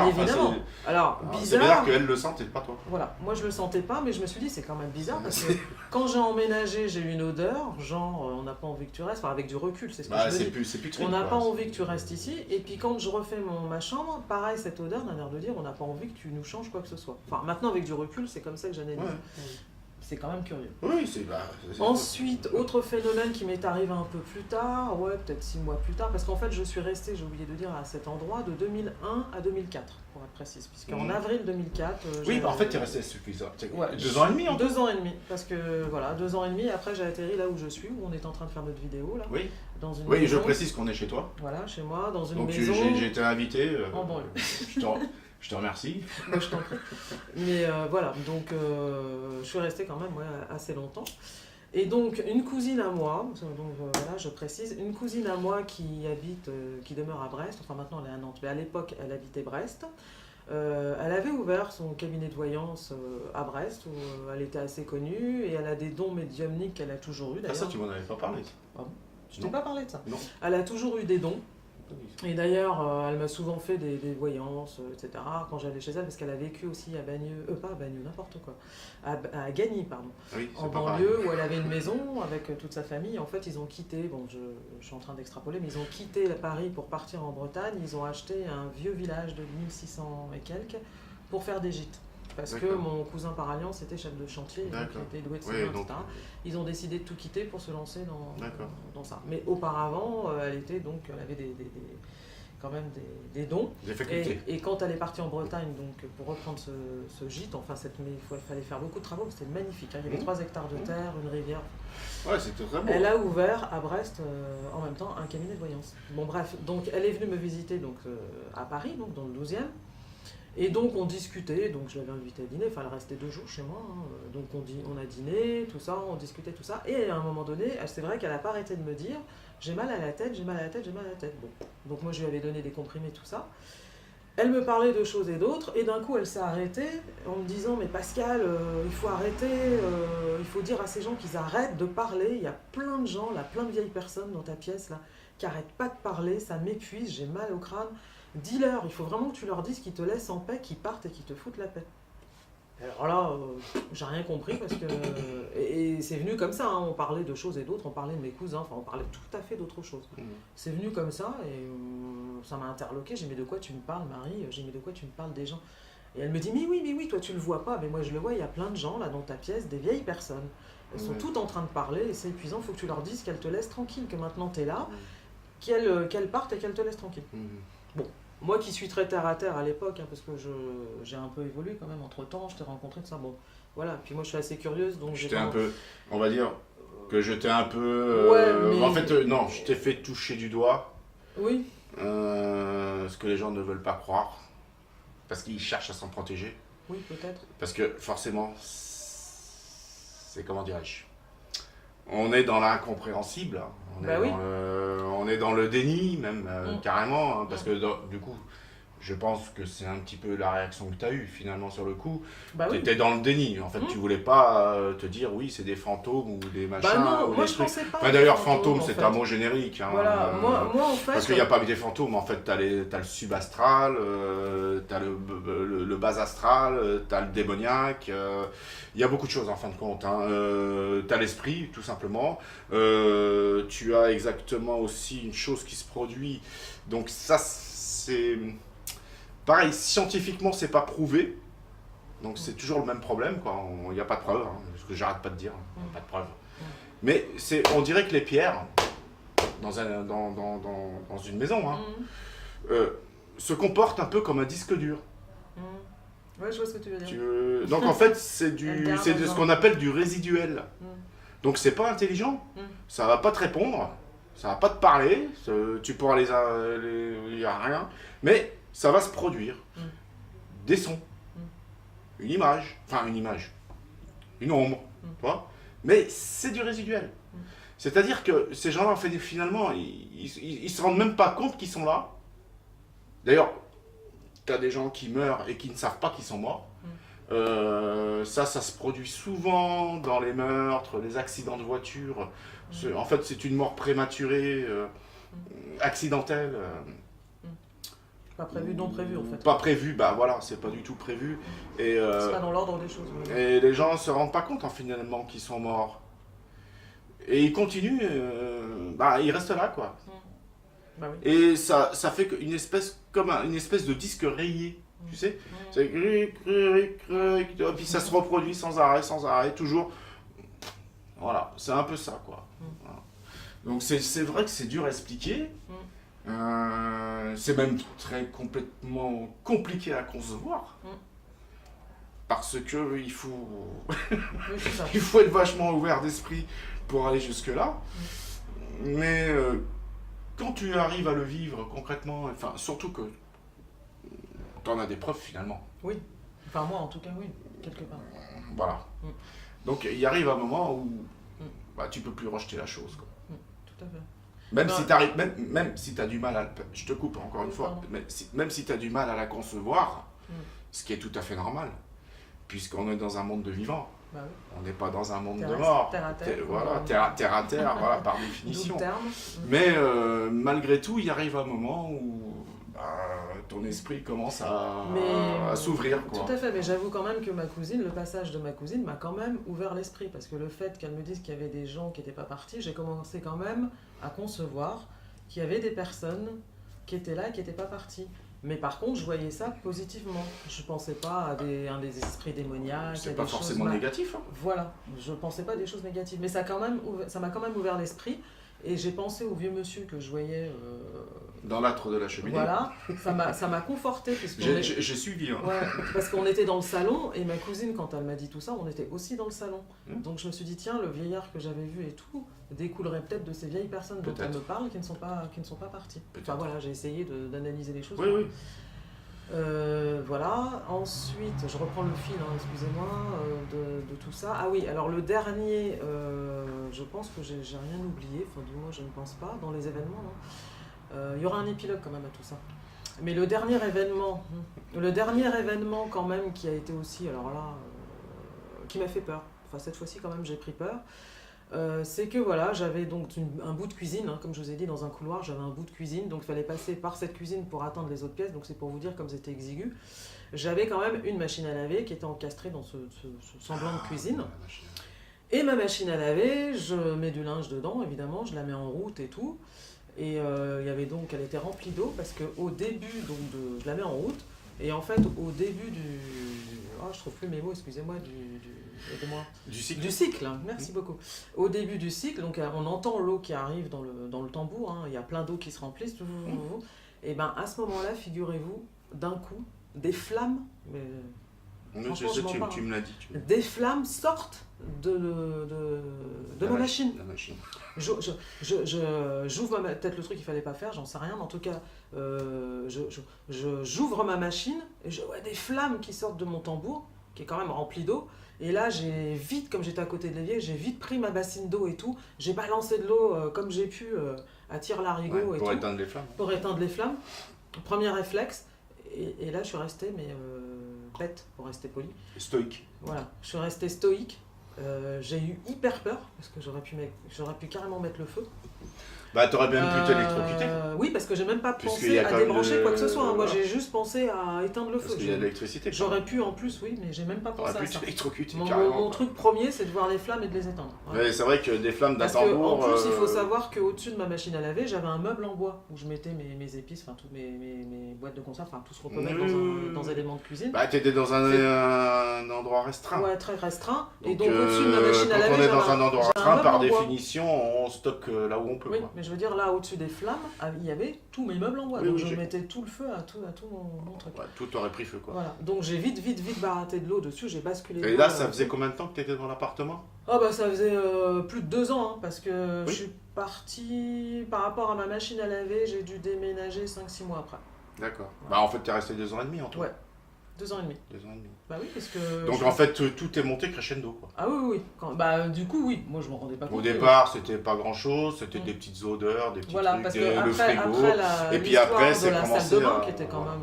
évidemment, alors c'est bizarre, bizarre qu'elle le sente et pas toi. voilà, moi je le sentais pas, mais je me suis dit c'est quand même bizarre parce que quand j'ai emménagé, j'ai eu une odeur, genre on n'a pas envie que tu restes, enfin avec du recul, c'est ce que je me dis. C'est plus On n'a pas envie que tu restes ici, et puis quand je refais ma chambre, pareil, cette odeur d'un air de dire on n'a pas envie que tu nous changes quoi que ce soit. Enfin maintenant avec du recul, c'est comme ça que j'analyse. C'est quand même curieux. Oui, Ensuite, autre phénomène qui m'est arrivé un peu plus tard, ouais, peut-être 6 mois plus tard, parce qu'en fait je suis restée, j'ai oublié de dire, à cet endroit de 2001 à 2004, pour être précise, puisqu'en avril 2004... oui, en fait tu es resté suffisant. Ouais, 2 ans et demi en tout. 2 ans et demi, parce que voilà, 2 ans et demi, après j'ai atterri là où je suis, où on est en train de faire notre vidéo, là. Oui, dans une oui, maison. je précise qu'on est chez toi. Voilà, chez moi, dans une donc maison... j'ai été invité. En banlieue. Je te remercie. Moi, je t'en prie. Mais voilà, donc je suis restée quand même assez longtemps. Et donc, une cousine à moi, donc voilà, je précise, une cousine à moi qui habite, qui demeure à Brest, enfin maintenant elle est à Nantes, mais à l'époque elle habitait Brest. Elle avait ouvert son cabinet de voyance à Brest, où elle était assez connue, et elle a des dons médiumniques qu'elle a toujours eu d'ailleurs. Ah ça, tu m'en avais pas parlé. Ah bon ? Je t'ai pas parlé de ça. Non. Elle a toujours eu des dons. Et d'ailleurs, elle m'a souvent fait des voyances, etc. quand j'allais chez elle, parce qu'elle a vécu aussi à Bagneux, pas à Bagneux, n'importe quoi, à Gagny, pardon, oui, en banlieue, où elle avait une maison avec toute sa famille. En fait, ils ont quitté, bon, je suis en train d'extrapoler, mais ils ont quitté Paris pour partir en Bretagne. Ils ont acheté un vieux village de 1600 et quelques pour faire des gîtes. Parce que mon cousin par alliance était chef de chantier, donc il était doué de cinéma, etc. Ils ont décidé de tout quitter pour se lancer dans ça. Mais auparavant, elle avait quand même des dons. Des facultés. Et quand elle est partie en Bretagne, donc pour reprendre ce gîte, enfin il fallait faire beaucoup de travaux, c'était magnifique. Il y avait 3 hectares de terre, une rivière. Ouais, c'était très beau. Elle a ouvert à Brest en même temps un cabinet de voyance. Bon bref, donc elle est venue me visiter donc, à Paris, donc dans le 12e. Et donc on discutait, donc je l'avais invitée à dîner, enfin elle restait 2 jours chez moi, hein. Donc on a dîné, tout ça, on discutait tout ça, et à un moment donné, c'est vrai qu'elle n'a pas arrêté de me dire « j'ai mal à la tête, j'ai mal à la tête, j'ai mal à la tête ». Bon. Donc moi je lui avais donné des comprimés, tout ça. Elle me parlait de choses et d'autres, et d'un coup elle s'est arrêtée en me disant « mais Pascal, il faut arrêter, il faut dire à ces gens qu'ils arrêtent de parler, il y a plein de gens, là, plein de vieilles personnes dans ta pièce, là, qui n'arrêtent pas de parler, ça m'épuise, j'ai mal au crâne. Dis-leur, il faut vraiment que tu leur dises qu'ils te laissent en paix, qu'ils partent et qu'ils te foutent la paix. » Alors là, j'ai rien compris parce que... Et c'est venu comme ça, hein. On parlait de choses et d'autres, on parlait de mes cousins, enfin on parlait tout à fait d'autre chose. C'est venu comme ça et ça m'a interloqué. J'ai dit « mais de quoi tu me parles, Marie ? J'ai dit « mais de quoi tu me parles des gens ?» Et elle me dit « mais oui, toi tu le vois pas, mais moi je le vois, il y a plein de gens là dans ta pièce, des vieilles personnes. Elles sont toutes en train de parler et c'est épuisant, il faut que tu leur dises qu'elles te laissent tranquille, que maintenant tu es là, qu'elles partent et qu'elles te laissent tranquille. » Bon, moi qui suis très terre à terre à l'époque, hein, parce que j'ai un peu évolué quand même entre temps, je t'ai rencontré de ça, bon, voilà, puis moi je suis assez curieuse, donc j'étais un peu, on va dire que je t'ai un peu, mais... en fait non, je t'ai fait toucher du doigt, oui, ce que les gens ne veulent pas croire, parce qu'ils cherchent à s'en protéger, oui peut-être, parce que forcément, c'est comment dirais-je, on est dans l'incompréhensible, on est dans le déni même, carrément, hein, parce que du coup, je pense que c'est un petit peu la réaction que tu as eue finalement sur le coup. Tu étais dans le déni, en fait, tu voulais pas te dire oui, c'est des fantômes ou des machins. Non, ou moi des je trucs. pensais pas. Enfin, d'ailleurs, fantôme, c'est un mot générique. Hein, voilà, moi en fait. Parce qu'il n'y a pas que des fantômes, en fait, t'as le subastral, t'as le bas astral, t'as le démoniaque. Il y a beaucoup de choses en fin de compte. Hein. T'as l'esprit, tout simplement. Tu as exactement aussi une chose qui se produit. Donc ça, c'est... Pareil, scientifiquement, c'est pas prouvé. Donc c'est toujours le même problème, quoi. Il n'y a pas de preuve, hein, ce que j'arrête pas de dire. Il n'y a pas de preuve. Mais on dirait que les pierres, dans une maison, hein, se comportent un peu comme un disque dur. Ouais, je vois ce que tu veux dire. Donc en fait, c'est ce qu'on appelle du résiduel. Donc c'est pas intelligent, ça va pas te répondre, Ça va pas te parler, tu pourras il y a rien, mais ça va se produire. Des sons, une image, une ombre, tu vois. Mais c'est du résiduel. C'est-à-dire que ces gens-là, finalement, ils se rendent même pas compte qu'ils sont là. D'ailleurs, tu as des gens qui meurent et qui ne savent pas qu'ils sont morts. Ça se produit souvent dans les meurtres, les accidents de voiture. En fait, c'est une mort prématurée, accidentelle. Pas prévu, non prévu en fait. Pas prévu, bah voilà, c'est pas du tout prévu. Et, c'est pas dans l'ordre des choses. Et les gens se rendent pas compte finalement qu'ils sont morts. Et ils continuent, ils restent là quoi. Bah oui. Et ça fait une espèce de disque rayé, tu sais. C'est puis ça se reproduit sans arrêt, toujours. Voilà, c'est un peu ça quoi. Voilà. Donc c'est vrai que c'est dur à expliquer. C'est même complètement compliqué à concevoir. Parce que il faut être vachement ouvert d'esprit pour aller jusque-là. Mais quand tu arrives à le vivre concrètement, enfin surtout que tu en as des preuves finalement. Oui, enfin moi en tout cas oui, quelque part. Voilà. Donc il arrive un moment où tu peux plus rejeter la chose. Quoi. Tout à fait. Même si tu as du mal à... Je te coupe encore une fois. Même si tu as du mal à la concevoir, ce qui est tout à fait normal, puisqu'on est dans un monde de vivants. Bah oui. On n'est pas dans un monde de morts. Terre à terre. Voilà, terre à terre, voilà, par définition. Terme. Mais malgré tout, il arrive un moment où ton esprit commence à s'ouvrir. Quoi. Tout à fait, mais j'avoue quand même que le passage de ma cousine m'a quand même ouvert l'esprit, parce que le fait qu'elle me dise qu'il y avait des gens qui n'étaient pas partis, j'ai commencé quand même à concevoir qu'il y avait des personnes qui étaient là et qui n'étaient pas parties. Mais par contre, je voyais ça positivement. Je ne pensais pas à des esprits démoniaques. C'est pas forcément négatif. Hein. Voilà, je ne pensais pas à des choses négatives. Mais ça m'a quand même ouvert l'esprit. Et j'ai pensé au vieux monsieur que je voyais... dans l'âtre de la cheminée. Voilà, ça m'a conforté. J'ai suivi. Hein. Ouais, parce qu'on était dans le salon, et ma cousine, quand elle m'a dit tout ça, on était aussi dans le salon. Donc je me suis dit, tiens, le vieillard que j'avais vu et tout, découlerait peut-être de ces vieilles personnes dont elle me parle qui ne sont pas parties. Enfin voilà, j'ai essayé d'analyser les choses. Oui. Voilà, ensuite, je reprends le fil, hein, excusez-moi, de tout ça. Ah oui, alors le dernier, je pense que j'ai rien oublié, enfin du moins je ne pense pas, dans les événements, non. Il y aura un épilogue quand même à tout ça. Mais le dernier événement quand même qui a été aussi, alors là, qui m'a fait peur, enfin cette fois-ci quand même j'ai pris peur, c'est que voilà, j'avais donc un bout de cuisine, hein, comme je vous ai dit, dans un couloir, j'avais un bout de cuisine, donc il fallait passer par cette cuisine pour atteindre les autres pièces, donc c'est pour vous dire comme c'était exigu. J'avais quand même une machine à laver qui était encastrée dans ce semblant de cuisine. Et ma machine à laver, je mets du linge dedans, évidemment, je la mets en route et tout. Et il y avait donc, elle était remplie d'eau, parce qu'au début, je la mets en route, et en fait, au début je trouve plus mes mots, excusez-moi, du cycle, hein, merci beaucoup. Au début du cycle, donc on entend l'eau qui arrive dans le tambour, hein, il y a plein d'eau qui se remplissent, et bien à ce moment-là, figurez-vous, d'un coup, des flammes, tu me l'as dit. Des flammes sortent de ma machine. La machine. J'ouvre peut-être le truc qu'il fallait pas faire, j'en sais rien, mais en tout cas, j'ouvre ma machine et je vois des flammes qui sortent de mon tambour, qui est quand même rempli d'eau. Et là, j'ai vite, comme j'étais à côté de l'évier, j'ai vite pris ma bassine d'eau et tout. J'ai balancé de l'eau comme j'ai pu à tire-larigot pour éteindre les flammes. Pour éteindre les flammes. Premier réflexe. Et là, je suis restée, mais bête, pour rester poli. Stoïque. Voilà, je suis restée stoïque. J'ai eu hyper peur, parce que j'aurais pu carrément mettre le feu. Bah, t'aurais bien pu t'électrocuter. Oui, parce que j'ai même pas pensé à débrancher quoi que ce soit. Hein. Moi, j'ai juste pensé à éteindre le feu. Parce qu'il y a de l'électricité. J'aurais pu en plus, oui, mais j'ai même pas pensé à ça. T'électrocuter Mon truc premier, c'est de voir les flammes et de les éteindre. Voilà. Ouais, c'est vrai que des flammes d'un tambour... En plus, il faut savoir qu'au-dessus de ma machine à laver, j'avais un meuble en bois où je mettais mes épices, enfin toutes mes boîtes de conserve, enfin tout ce qu'on peut mettre dans un élément de cuisine. Bah, t'étais dans un endroit restreint. Ouais, très restreint. Et donc au-dessus de ma machine à laver, quand on est dans un endroit restreint, par définition, on stocke là où où on peut. Oui, Quoi. mais je veux dire, là, au-dessus des flammes, il y avait tous mes meubles en bois. Oui, donc oui, je j'ai- mettais tout le feu à tout mon truc. Ouais, tout aurait pris feu. Quoi. Voilà. Donc j'ai vite baratté de l'eau dessus, j'ai basculé. Et l'eau, là, ça faisait combien de temps que tu étais dans l'appartement? Oh bah ça faisait plus de 2 ans, hein, parce que Oui. je suis partie, par rapport à ma machine à laver, j'ai dû déménager 5-6 mois après. D'accord. Ouais. Bah, en fait, tu es resté 2 ans et demi en tout. Ouais, 2 ans et demi. 2 ans et demi. Bah oui, parce que... Donc en fait, tout est monté crescendo. Quoi. Ah oui. Bah du coup, oui, moi je m'en rendais pas compte. Au départ, c'était pas grand chose, c'était des petites odeurs, des petits Voilà, trucs, parce que le après frigo. la Et puis l'histoire après, de c'est la commencé salle de bain à- qui était quand même...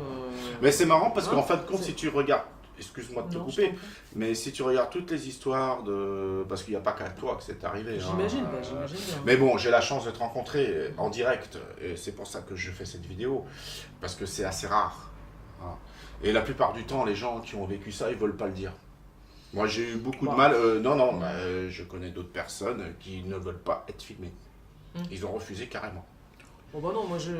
Mais c'est marrant parce qu'en hein, fin de compte, c'est- si tu regardes, excuse-moi de te Non, je couper, t'en prie. mais si tu regardes toutes les histoires de. Parce qu'il n'y a pas qu'à toi que c'est arrivé. hein. J'imagine, bah, j'imagine bien. Mais bon, j'ai la chance de te rencontrer en direct, et c'est pour ça que je fais cette vidéo, parce que c'est assez rare. Voilà. Et la plupart du temps, les gens qui ont vécu ça, ils veulent pas le dire. Moi, j'ai eu beaucoup de Bah. mal. Je connais d'autres personnes qui ne veulent pas être filmées. Ils ont refusé carrément. Bon bah non, moi je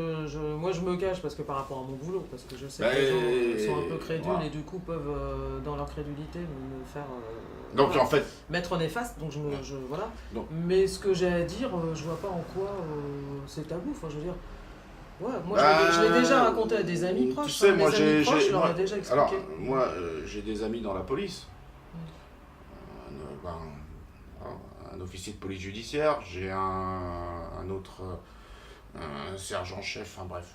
me cache parce que par rapport à mon boulot, parce que je sais Bah, que les gens sont un peu crédules voilà. et du coup peuvent, dans leur crédulité, me faire Donc voilà, en fait, mettre néfaste, donc voilà. Donc. Mais ce que j'ai à dire, je vois pas en quoi c'est tabou, enfin je veux dire... Ouais, moi Bah, je l'ai déjà raconté à des amis proches, tu sais, moi, mes amis proches, je leur moi- ai déjà expliqué. Alors, moi, j'ai des amis dans la police. Un officier de police judiciaire, j'ai un autre un sergent-chef, enfin bref.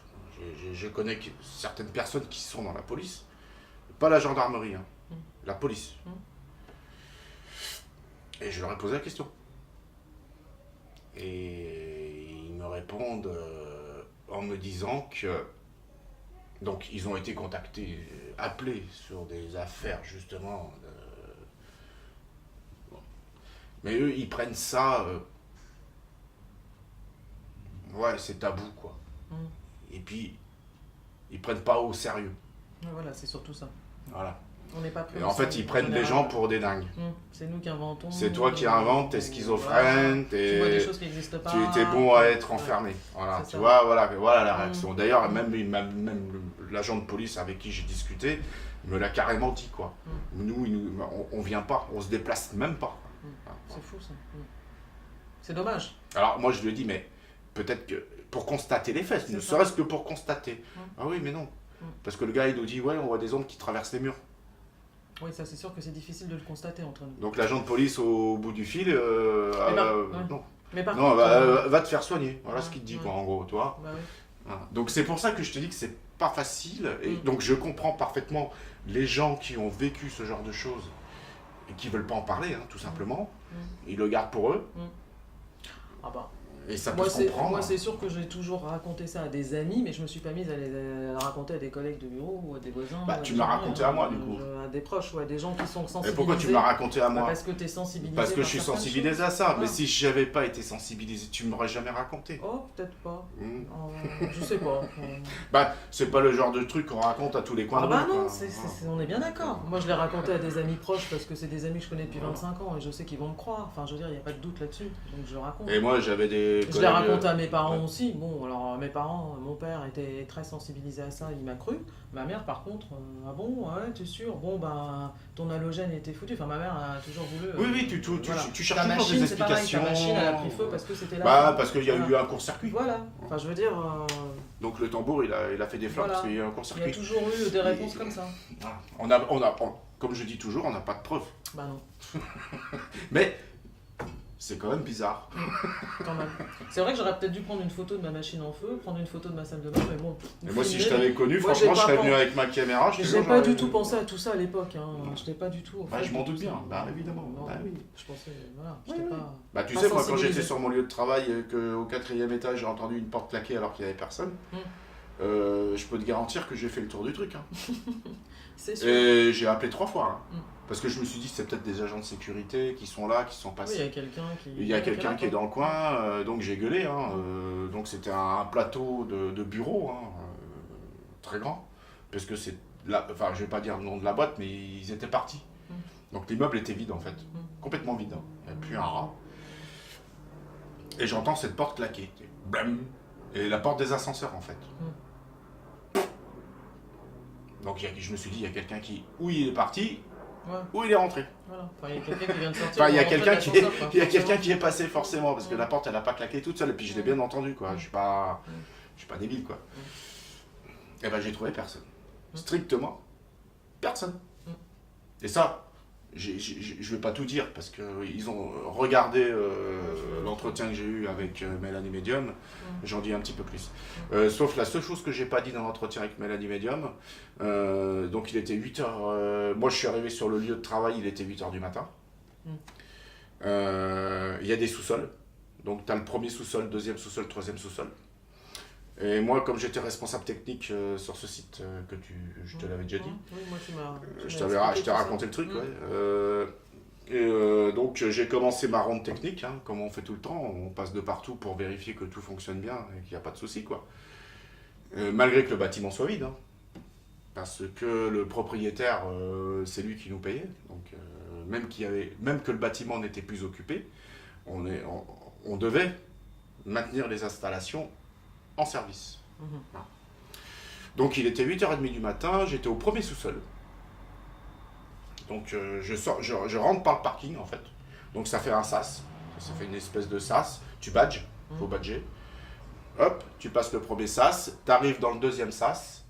Je connais certaines personnes qui sont dans la police. Pas la gendarmerie, hein, la police. Et je leur ai posé la question. Et ils me répondent en me disant que... Donc ils ont été contactés, appelés sur des affaires justement. Bon. Mais eux, ils prennent ça... Ouais, c'est tabou, quoi. Et puis, ils prennent pas au sérieux. Ouais, voilà, c'est surtout ça. Voilà. On n'est pas pris Et au en fait, sérieux, ils prennent en les général. gens pour des dingues. C'est nous qui inventons. C'est toi qui inventes, t'es schizophrène, Tu vois des choses qui n'existent pas. tu étais bon à être Ouais. enfermé. Voilà, C'est tu ça. vois, voilà la réaction. D'ailleurs, même l'agent de police avec qui j'ai discuté me l'a carrément dit, quoi. Nous, on vient pas, on se déplace même pas. Voilà. C'est fou ça. C'est dommage. Alors moi, je lui ai dit, mais peut-être que pour constater les faits, C'est ne ça. serait-ce que pour constater. Ah oui, mais non. Parce que le gars, il nous dit, ouais, on voit des ombres qui traversent les murs. Oui, ça c'est sûr que c'est difficile de le constater entre nous. Donc l'agent de police au bout du fil, non, Mais par non contre, va te faire soigner. Voilà ce qu'il te dit, ouais. quoi, en gros, toi. bah oui. Voilà. Donc c'est pour ça que je te dis que c'est pas facile. Et donc je comprends parfaitement les gens qui ont vécu ce genre de choses et qui veulent pas en parler, hein, tout simplement. Ils le gardent pour eux. Ah bah. Et ça peut Moi, se comprendre. moi, c'est sûr que j'ai toujours raconté ça à des amis, mais je me suis pas mise à le raconter à des collègues de bureau ou à des voisins. Bah, ou à tu des me l'as gens, raconté à moi, du coup. À des proches ou à des gens qui sont sensibilisés. Et pourquoi tu me l'as raconté à moi? Parce que tu es sensibilisé. Parce que par je suis certaines sensibilisé choses. à ça. Voilà. Mais si j'avais pas été sensibilisé, tu m'aurais jamais raconté. Oh, peut-être pas. Hmm. Je sais pas. Bah, c'est pas le genre de truc qu'on raconte à tous les coins Ah de bah rue, non, quoi. on est bien d'accord. Moi je l'ai raconté à des amis proches parce que c'est des amis que je connais depuis 25 ans et je sais qu'ils vont me croire. Enfin je veux dire, il n'y a pas de doute là-dessus. Donc je le raconte. Et moi, j'avais des Je l'ai collègues- raconté à mes parents Ouais. aussi. Bon, alors mes parents, mon père était très sensibilisé à ça, il m'a cru. Ma mère par contre, ah bon, ouais, t'es sûr? Bon ben, ton halogène était foutu. Enfin ma mère a toujours voulu... Oui, tu cherches Ta toujours machine, des c'est pareil, explications. ta machine elle a pris feu parce que c'était là. Bah, parce qu'il y a eu un court-circuit. Voilà, enfin je veux dire, Donc le tambour, il a fait des flammes Voilà. parce qu'il y a eu un il y a court-circuit. toujours eu des réponses comme ça. Voilà. Comme je dis toujours, on n'a pas de preuves. Bah non. Mais c'est quand même bizarre. Quand même. C'est vrai que j'aurais peut-être dû prendre une photo de ma machine en feu, prendre une photo de ma salle de bain, mais bon. Et moi, si filmer, je t'avais connu, moi, franchement, j'ai je pas serais pen- venu avec ma caméra. je te J'ai jure, pas j'aurais- du tout pensé à tout ça à l'époque. Hein. Je n'étais pas du tout. Bah, je m'en doute bien. Bah, évidemment. Non, Bah, oui. Je pensais, voilà, j'étais pas. Bah, tu Pas sais, moi, quand sensibilisé. j'étais sur mon lieu de travail, qu'au 4e étage, j'ai entendu une porte claquer alors qu'il n'y avait personne, je peux te garantir que j'ai fait le tour du truc. Hein. C'est sûr. Et j'ai appelé 3 fois. Hein. Mm. Parce que je me suis dit, c'est peut-être des agents de sécurité qui sont là, qui sont Oui, passés. il y a quelqu'un qui. Il y a quelqu'un qui est dans le coin, donc j'ai gueulé. Hein, donc c'était un plateau de bureau, hein, très grand. Parce que c'est. Enfin, je vais pas dire le nom de la boîte, mais ils étaient partis. Donc l'immeuble était vide en fait. Complètement vide. Hein. Il n'y avait plus un rat. Et j'entends cette porte claquer. Blam. Et la porte des ascenseurs en fait. Donc je me suis dit, il y a quelqu'un qui. Ou il est parti, Ouais, ou il est rentré. voilà. Enfin, il y a quelqu'un qui vient de sortir. Enfin, il y a pour rentrer quelqu'un de qui est, l'ascenseur, quoi. il y a quelqu'un Forcément. qui est passé forcément, parce que Mm. la porte, elle n'a pas claqué toute seule, et puis je l'ai bien entendu, quoi. Je suis pas débile, quoi. Et ben, j'ai trouvé personne. Strictement personne. Et ça, je vais pas tout dire, parce qu'ils ont regardé l'entretien que j'ai eu avec Mélanie Medium, j'en dis un petit peu plus. Sauf la seule chose que j'ai pas dit dans l'entretien avec Mélanie Medium, donc il était 8h, moi je suis arrivé sur le lieu de travail, il était 8h du matin. Il y a des sous-sols, donc tu as le premier sous-sol, deuxième sous-sol, troisième sous-sol. Et moi, comme j'étais responsable technique sur ce site je te l'avais déjà dit, Oui, moi tu m'as. je t'ai raconté le truc, ouais. Donc j'ai commencé ma ronde technique, hein, comme on fait tout le temps, on passe de partout pour vérifier que tout fonctionne bien et qu'il n'y a pas de souci, quoi. Malgré que le bâtiment soit vide, hein, parce que le propriétaire, c'est lui qui nous payait, donc même que le bâtiment n'était plus occupé, on devait maintenir les installations en service. Voilà. Donc il était 8h30 du matin, j'étais au premier sous-sol. Donc je rentre par le parking en fait. Donc ça fait un sas, ça fait une espèce de sas, tu badges, faut badger. Hop, tu passes le premier sas, tu arrives dans le deuxième sas.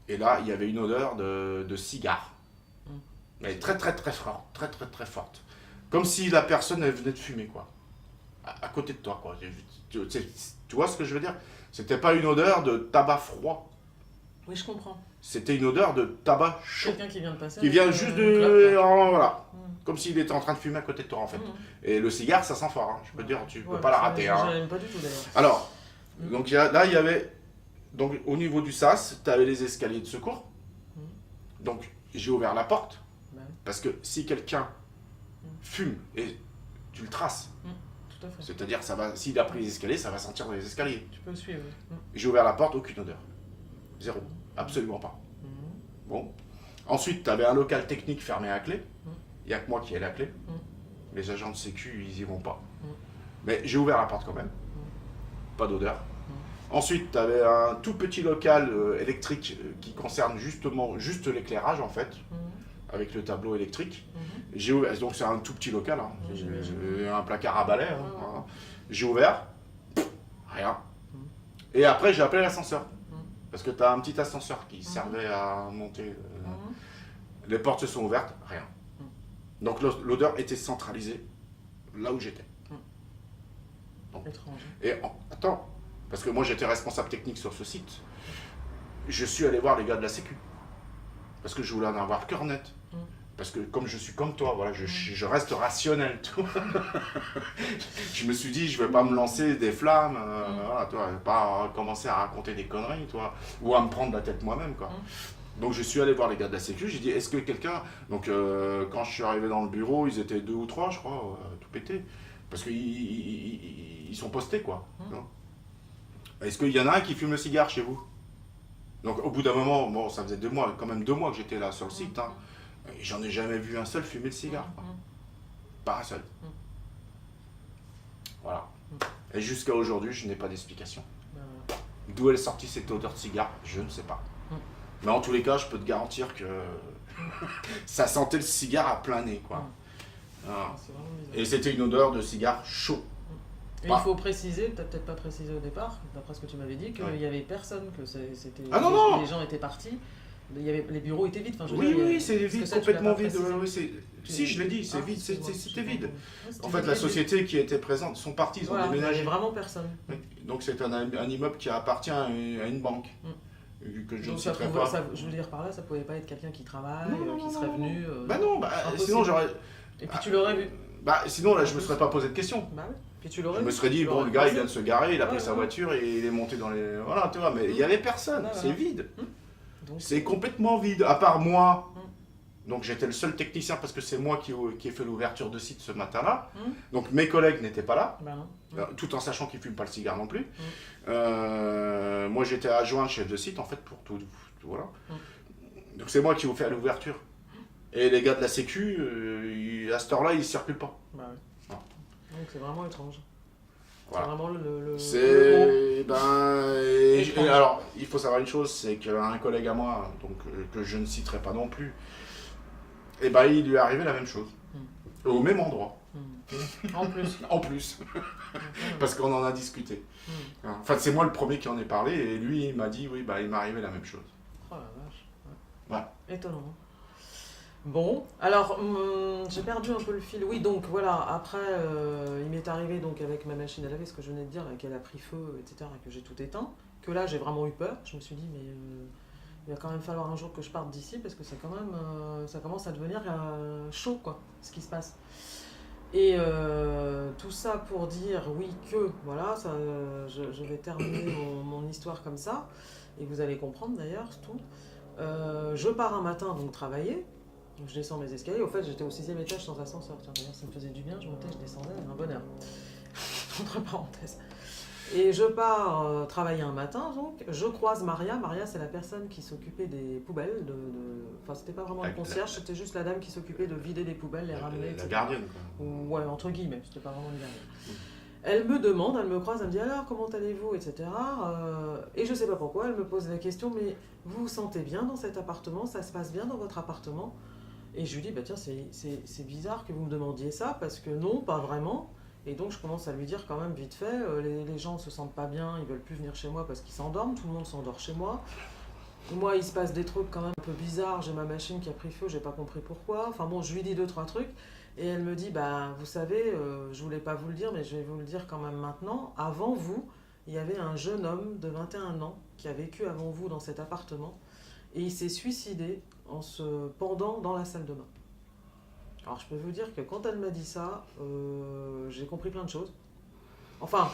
Et là, il y avait une odeur de cigare. Mais très très très forte, très très très forte. Comme si la personne elle venait de fumer, quoi. À côté de toi, quoi. Tu vois ce que je veux dire? C'était pas une odeur de tabac froid. Oui, je comprends. C'était une odeur de tabac chaud. Quelqu'un qui vient de passer. Qui vient juste de... voilà. Comme s'il était en train de fumer à côté de toi, en fait. Et le cigare, ça sent fort, hein. Je peux te dire, tu peux pas la rater. Hein. J'aime pas du tout, d'ailleurs. Alors, donc là, il y avait... Donc, au niveau du sas, tu avais les escaliers de secours. Donc, j'ai ouvert la porte. Parce que si quelqu'un fume et tu le traces, tout à fait. c'est-à-dire, s'il a pris les escaliers, ça va sentir dans les escaliers. Tu peux le suivre. J'ai ouvert la porte, aucune odeur. Zéro. Absolument pas. Bon. Ensuite, tu avais un local technique fermé à clé. Il n'y a que moi qui ai la clé. Les agents de sécu, ils y vont pas. Mais j'ai ouvert la porte quand même. Pas d'odeur. Ensuite, tu avais un tout petit local électrique qui concerne juste l'éclairage en fait. Avec le tableau électrique. J'ai ouvert, donc c'est un tout petit local, hein. J'ai un placard à balai. Hein. Voilà. J'ai ouvert, rien. Et après j'ai appelé l'ascenseur. Parce que tu as un petit ascenseur qui servait à monter. Les portes se sont ouvertes, rien. Donc l'odeur était centralisée là où j'étais. Étrange. Et attends, parce que moi j'étais responsable technique sur ce site. Je suis allé voir les gars de la sécu. Parce que je voulais en avoir cœur net. Parce que comme je suis comme toi, voilà, je reste rationnel. Tu vois. Je me suis dit, je ne vais pas me lancer des flammes, voilà, toi, pas commencer à raconter des conneries, toi, ou à me prendre la tête moi-même, quoi. Donc je suis allé voir les gars de la sécu, j'ai dit, est-ce que quelqu'un... Donc quand je suis arrivé dans le bureau, ils étaient 2 ou 3, je crois, tout pété. Parce qu'ils sont postés, quoi. Est-ce qu'il y en a un qui fume le cigare chez vous? Donc au bout d'un moment, bon, ça faisait 2 mois, quand même 2 mois que j'étais là sur le site, hein, et j'en ai jamais vu un seul fumer le cigare. Quoi. Pas un seul. Voilà. Et jusqu'à aujourd'hui, je n'ai pas d'explication. D'où elle est sortie cette odeur de cigare, je ne sais pas. Mais en tous les cas, je peux te garantir que ça sentait le cigare à plein nez, quoi. Voilà. Et c'était une odeur de cigare chaud. Et il faut préciser, tu n'as peut-être pas précisé au départ, d'après ce que tu m'avais dit, qu'il n'y avait personne, que c'était non. Les gens étaient partis, les bureaux étaient vides. Enfin, oui, c'est vide, complètement vide. Si, je l'ai dit, c'est vide, c'était vide. En fait, la société qui était présente sont partis, ils ont déménagé. Il n'y avait vraiment personne. Donc c'est un immeuble qui appartient à une banque. Que je ne citerai pas. Je veux dire par là, ça pouvait pas être quelqu'un qui travaille, qui serait venu. Sinon j'aurais. Et puis tu l'aurais vu. Sinon là, je me serais pas posé de questions. Bah oui. Puis tu l'aurais. Je me serais dit bon, le gars il vient de se garer, il a pris sa voiture et il est monté dans les. Voilà, tu vois, mais il y avait personne, c'est vide. C'est complètement vide, à part moi. Donc j'étais le seul technicien parce que c'est moi qui ai fait l'ouverture de site ce matin-là. Donc mes collègues n'étaient pas là, tout en sachant qu'ils ne fument pas le cigare non plus. Moi j'étais adjoint chef de site en fait pour tout voilà. Donc c'est moi qui ai fait l'ouverture. Et les gars de la sécu, à cette heure-là, ils ne circulent pas. Bah oui. Donc c'est vraiment étrange. Voilà. C'est vraiment C'est... alors, il faut savoir une chose, c'est qu'un collègue à moi, donc, que je ne citerai pas non plus, Et bah il lui est arrivé la même chose. Mm. Au même endroit. En plus. En plus. Parce qu'on en a discuté. Mm. Enfin, c'est moi le premier qui en ai parlé et lui, il m'a dit, oui, bah il m'est arrivé la même chose. Oh la vache. Ouais. Voilà. Étonnant. Bon, alors j'ai perdu un peu le fil. Oui, donc voilà, après il m'est arrivé donc avec ma machine à laver, ce que je venais de dire, qu'elle a pris feu, etc., et que j'ai tout éteint, que là j'ai vraiment eu peur. Je me suis dit, mais il va quand même falloir un jour que je parte d'ici parce que ça, quand même, ça commence à devenir chaud, quoi, ce qui se passe. Et tout ça pour dire, oui, que voilà, ça, je vais terminer mon histoire comme ça, et vous allez comprendre d'ailleurs tout. Je pars un matin donc travailler. Donc je descends mes escaliers. Au fait, j'étais au 6e étage sans ascenseur. Tiens, d'ailleurs, ça me faisait du bien. Je montais, je descendais, un bonheur. Entre parenthèses. Et je pars travailler un matin, donc. Je croise Maria. Maria, c'est la personne qui s'occupait des poubelles. Enfin, c'était pas vraiment le concierge, c'était juste la dame qui s'occupait de vider les poubelles, les ramener, La etc. gardienne, quoi. Ouais, entre guillemets, c'était pas vraiment une gardienne. Elle me demande, elle me croise, elle me dit alors comment allez-vous, etc. Et je sais pas pourquoi, elle me pose la question, mais vous vous sentez bien dans cet appartement, ça se passe bien dans votre appartement? Et je lui dis, bah tiens, c'est bizarre que vous me demandiez ça, parce que non, pas vraiment. Et donc je commence à lui dire quand même vite fait, les gens se sentent pas bien, ils veulent plus venir chez moi parce qu'ils s'endorment, tout le monde s'endort chez moi. Moi, il se passe des trucs quand même un peu bizarres, j'ai ma machine qui a pris feu, j'ai pas compris pourquoi. Enfin bon, je lui dis 2-3 trucs. Et elle me dit, bah vous savez, je voulais pas vous le dire, mais je vais vous le dire quand même maintenant. Avant vous, il y avait un jeune homme de 21 ans qui a vécu avant vous dans cet appartement. Et il s'est suicidé en se pendant dans la salle de bain. Alors je peux vous dire que quand elle m'a dit ça, j'ai compris plein de choses. Enfin,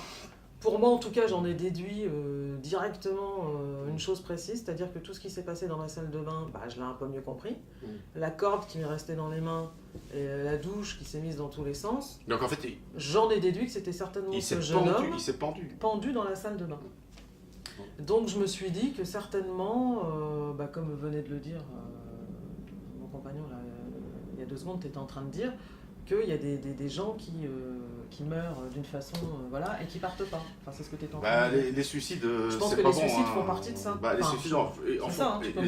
pour moi en tout cas, j'en ai déduit directement une chose précise, c'est-à-dire que tout ce qui s'est passé dans la salle de bain, bah, je l'ai un peu mieux compris. La corde qui m'est restée dans les mains, et la douche qui s'est mise dans tous les sens. Donc en fait, J'en ai déduit que c'était certainement ce jeune homme il s'est pendu. pendu dans la salle de bain. Donc je me suis dit que certainement, bah, comme venait de le dire mon compagnon là, il y a 2 secondes, tu étais en train de dire qu'il y a des gens qui meurent d'une façon, voilà, et qui partent pas. Enfin, c'est ce que tu étais en train de dire. Les suicides, Je pense c'est que pas les bon, suicides hein. font partie de ça. Bah, les Enfin,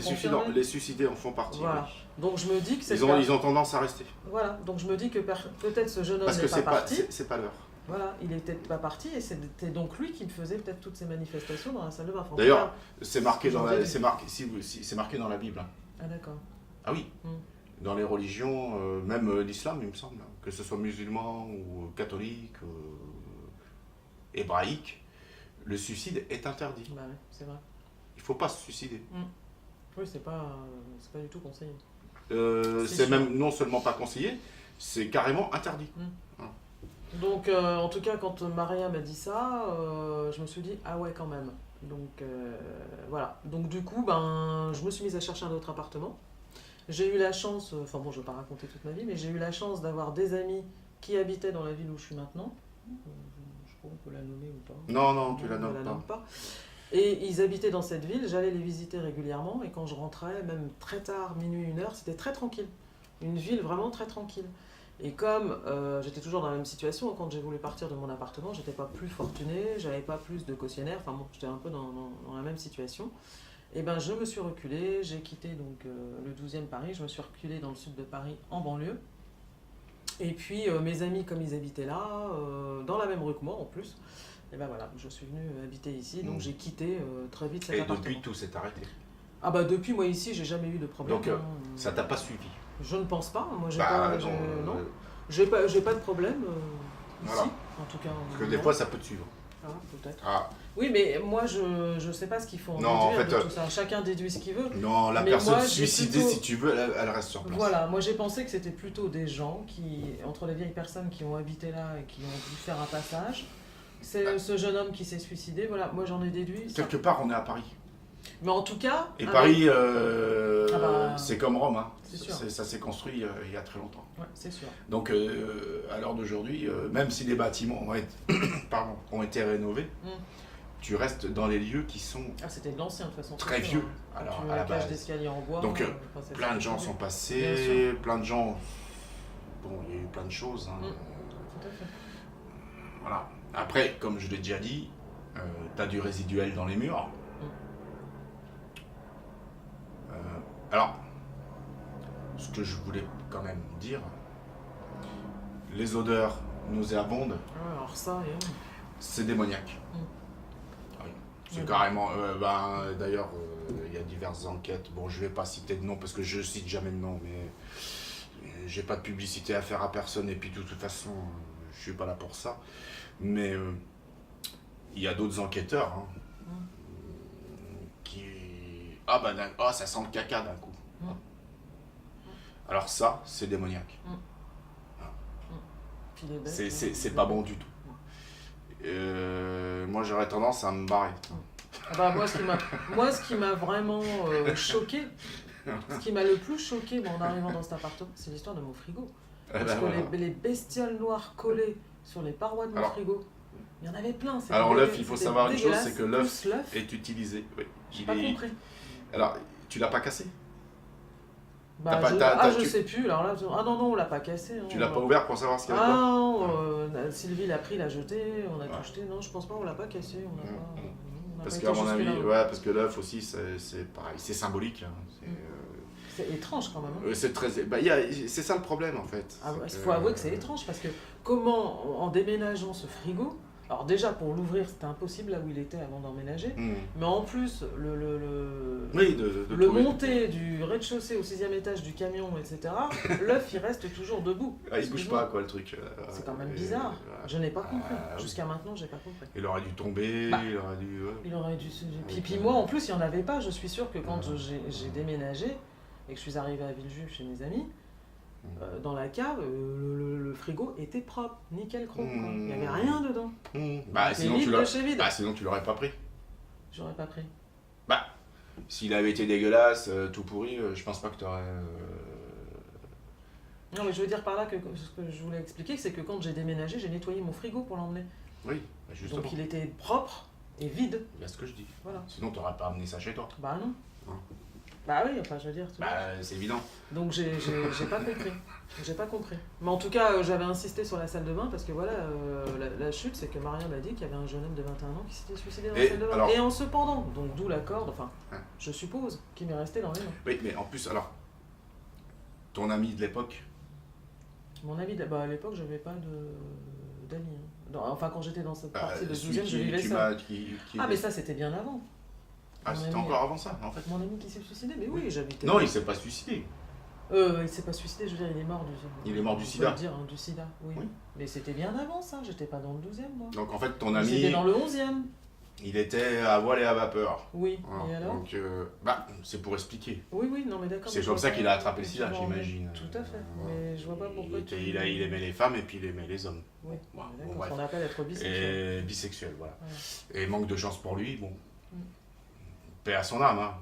suicides les suicidés en font partie. Voilà. Oui. Donc je me dis que Ils ont tendance à rester. Voilà. Donc je me dis que peut-être ce jeune homme Parce que n'est pas parti. c'est pas l'heure. Voilà, il était pas parti et c'était donc lui qui me faisait peut-être toutes ces manifestations dans la salle de bain. Enfin, D'ailleurs, c'est marqué dans la, c'est c'est marqué dans la Bible. Hein. Ah d'accord. Ah oui. Dans les religions, même l'islam, il me semble, que ce soit musulman ou catholique, hébraïque, le suicide est interdit. Bah ouais, c'est vrai. Il faut pas se suicider. Oui, c'est pas du tout conseillé. C'est même non seulement pas conseillé, c'est carrément interdit. Donc, en tout cas, quand Maria m'a dit ça, je me suis dit, ah ouais, quand même. Donc, voilà. Donc, du coup, ben, je me suis mise à chercher un autre appartement. J'ai eu la chance, enfin bon, je ne vais pas raconter toute ma vie, mais j'ai eu la chance d'avoir des amis qui habitaient dans la ville où je suis maintenant. Je crois qu'on peut la nommer ou pas. Non, tu la nommes pas. Et ils habitaient dans cette ville, j'allais les visiter régulièrement, et quand je rentrais, même très tard, minuit, 1h, c'était très tranquille. Une ville vraiment très tranquille. Et comme j'étais toujours dans la même situation, quand j'ai voulu partir de mon appartement, j'étais pas plus fortunée, j'avais pas plus de cautionnaire, enfin bon, j'étais un peu dans la même situation. Et ben je me suis reculée, j'ai quitté donc le 12e Paris, je me suis reculée dans le sud de Paris, en banlieue. Et puis mes amis, comme ils habitaient là, dans la même rue que moi en plus, et ben voilà, je suis venue habiter ici, donc j'ai quitté très vite cet appartement. Et depuis, tout s'est arrêté. Ah bah depuis, moi ici, j'ai jamais eu de problème. Donc ça t'a pas suivi? Je ne pense pas, moi j'ai non, j'ai pas de problème ici, voilà. En tout cas. Parce que des fois ça peut te suivre. Ah, peut-être. Ah. Oui, mais moi je sais pas ce qu'il faut en déduire en fait, de tout ça. Chacun déduit ce qu'il veut. Non, la personne suicidée, si tu veux, elle reste sur place. Voilà, moi j'ai pensé que c'était plutôt des gens qui, entre les vieilles personnes qui ont habité là et qui ont dû faire un passage, c'est ce jeune homme qui s'est suicidé, voilà, moi j'en ai déduit. Quelque part, on est à Paris. Mais en tout cas... Et Paris, bah, c'est comme Rome, hein. C'est sûr. Ça s'est construit il y a très longtemps. Ouais, c'est sûr. Donc, à l'heure d'aujourd'hui, même si les bâtiments ont été rénovés, tu restes dans les lieux qui sont c'était de l'ancien de toute façon. très vieux. Alors, à la cage d'escalier en bois. Donc, plein de gens sont passés, plein de gens... Bon, il y a eu plein de choses. Hein. Tout à fait. Voilà. Après, comme je l'ai déjà dit, tu as du résiduel dans les murs. Alors, ce que je voulais quand même dire, les odeurs nauséabondes, Alors ça, c'est démoniaque. Mm. Oui. C'est Mm. carrément. D'ailleurs, il y a diverses enquêtes. Bon, je vais pas citer de nom parce que je cite jamais de nom, mais j'ai pas de publicité à faire à personne et puis de toute façon, je suis pas là pour ça. Mais il y a d'autres enquêteurs hein, qui. Ça sent le caca d'un coup. Mm. Alors ça, c'est démoniaque. Puis les bêtes, C'est pas bon du tout. Moi, j'aurais tendance à me barrer. Ah bah, moi, ce qui m'a vraiment choqué, ce qui m'a le plus choqué en arrivant dans cet appartement, c'est l'histoire de mon frigo. Parce que voilà. les bestioles noires collées sur les parois de mon frigo, il y en avait plein. Alors l'œuf, il faut c'était savoir une chose, dégueulasse, c'est que plus l'œuf est utilisé. Oui. J'ai pas compris. Alors, tu l'as pas cassé? Bah, je sais plus. Alors là, non, on l'a pas cassé. Hein, Tu l'as pas ouvert pour savoir ce qu'il y avait Ah dedans? non, Sylvie l'a pris, l'a jeté, on a tout jeté. Non, je pense pas, on l'a pas cassé. On n'a pas, on n'a Parce pas qu'à été mon avis, jusque-là. parce que l'œuf aussi, c'est pareil, c'est symbolique. Hein. C'est étrange quand même. Hein. C'est très, c'est ça le problème en fait. Il faut avouer que c'est étrange parce que comment, en déménageant ce frigo, alors déjà pour l'ouvrir c'était impossible là où il était avant d'emménager, mais en plus le monter du rez-de-chaussée au 6e étage du camion, etc., l'œuf il reste toujours debout. Il bouge pas quoi le truc. C'est quand même bizarre. Je n'ai pas compris. Jusqu'à maintenant j'ai pas compris. Il aurait dû tomber, il aurait dû... Il aurait dû se... Puis moi en plus il n'y en avait pas, je suis sûr que quand j'ai déménagé et que je suis arrivée à Villejuif chez mes amis, dans la cave, le frigo était propre, nickel chrome. Il n'y avait rien dedans. Sinon tu l'aurais pas pris. J'aurais pas pris. S'il avait été dégueulasse, tout pourri, je pense pas que tu aurais... Non mais je veux dire par là que ce que je voulais expliquer, c'est que quand j'ai déménagé, j'ai nettoyé mon frigo pour l'emmener. Oui, justement. Donc il était propre et vide. C'est ce que je dis. Voilà. Sinon tu n'aurais pas amené ça chez toi. Bah non. Hein. Bah oui, enfin je veux dire. C'est évident. Donc j'ai pas compris. J'ai pas compris. Mais en tout cas, j'avais insisté sur la salle de bain parce que voilà, la chute, c'est que Maria m'a dit qu'il y avait un jeune homme de 21 ans qui s'était suicidé dans la salle de bain. Alors... Et en cependant, donc d'où la corde, je suppose, qu'il m'est resté dans les mains. Oui, mais en plus, alors, ton ami de l'époque? Mon ami, à l'époque, j'avais pas d'amis. Enfin, quand j'étais dans cette partie de 12e, je vivais seul. Mais ça, c'était bien avant. C'était encore avant ça, en fait. Mon ami qui s'est suicidé, mais oui, j'habitais. Non, il s'est pas suicidé. Il s'est pas suicidé, je veux dire, il est mort du sida. Il est mort du sida. Dire, du sida, oui. Mais c'était bien avant ça, j'étais pas dans le 12e, moi. Donc en fait, ton ami. J'étais dans le 11e. Il était à voile et à vapeur. Oui, et alors? Donc, c'est pour expliquer. Oui, non, mais d'accord. C'est comme ça qu'il a attrapé le sida, j'imagine. Tout à fait, mais je vois pas pourquoi. Il aimait les femmes et puis il aimait les hommes. Oui, d'accord, on appelle être bisexuel. Et bisexuel, voilà. Et manque de chance pour lui, bon. Paix à son âme, hein.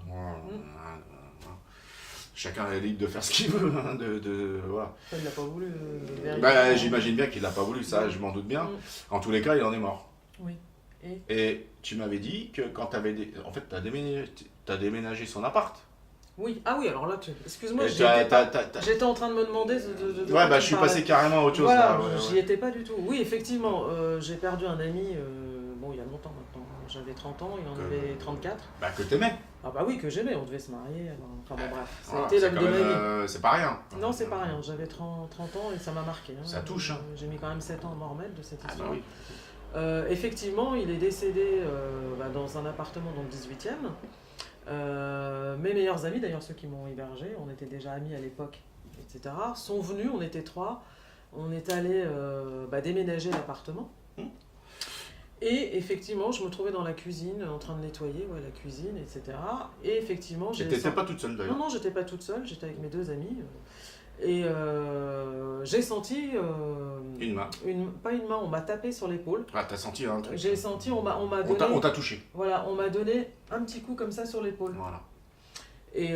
Chacun est libre de faire ce qu'il veut, hein, voilà. Il l'a pas voulu. J'imagine bien qu'il l'a pas voulu, ça, je m'en doute bien. En tous les cas, il en est mort. Oui. Et tu m'avais dit que quand t'as déménagé son appart. Oui, alors là, excuse-moi, j'étais en train de me demander je suis passé carrément à autre chose. Voilà, j'y étais pas du tout. Oui, effectivement, j'ai perdu un ami, il y a longtemps maintenant. J'avais 30 ans, il en avait 34. Que t'aimais. Ah bah oui, que j'aimais, on devait se marier. Enfin bon, bref, ça a été l'homme de ma vie. C'est pas rien. Non, c'est pas rien, j'avais 30 ans et ça m'a marqué. Hein. Ça touche. Hein. J'ai mis quand même 7 ans à m'en remettre de cette histoire. Oui. Effectivement, il est décédé dans un appartement dans le 18e. Mes meilleurs amis, d'ailleurs ceux qui m'ont hébergé, on était déjà amis à l'époque, etc., sont venus, on était 3, on est allé déménager l'appartement. Et effectivement, je me trouvais dans la cuisine, en train de nettoyer la cuisine, etc. Et effectivement, t'étais pas toute seule d'ailleurs? Non, j'étais pas toute seule, j'étais avec mes 2 amis. Et j'ai senti... une main. Pas une main, on m'a tapé sur l'épaule. Ah, t'as senti un truc? J'ai senti, on m'a donné... On t'a touché. Voilà, on m'a donné un petit coup comme ça sur l'épaule. Voilà. Et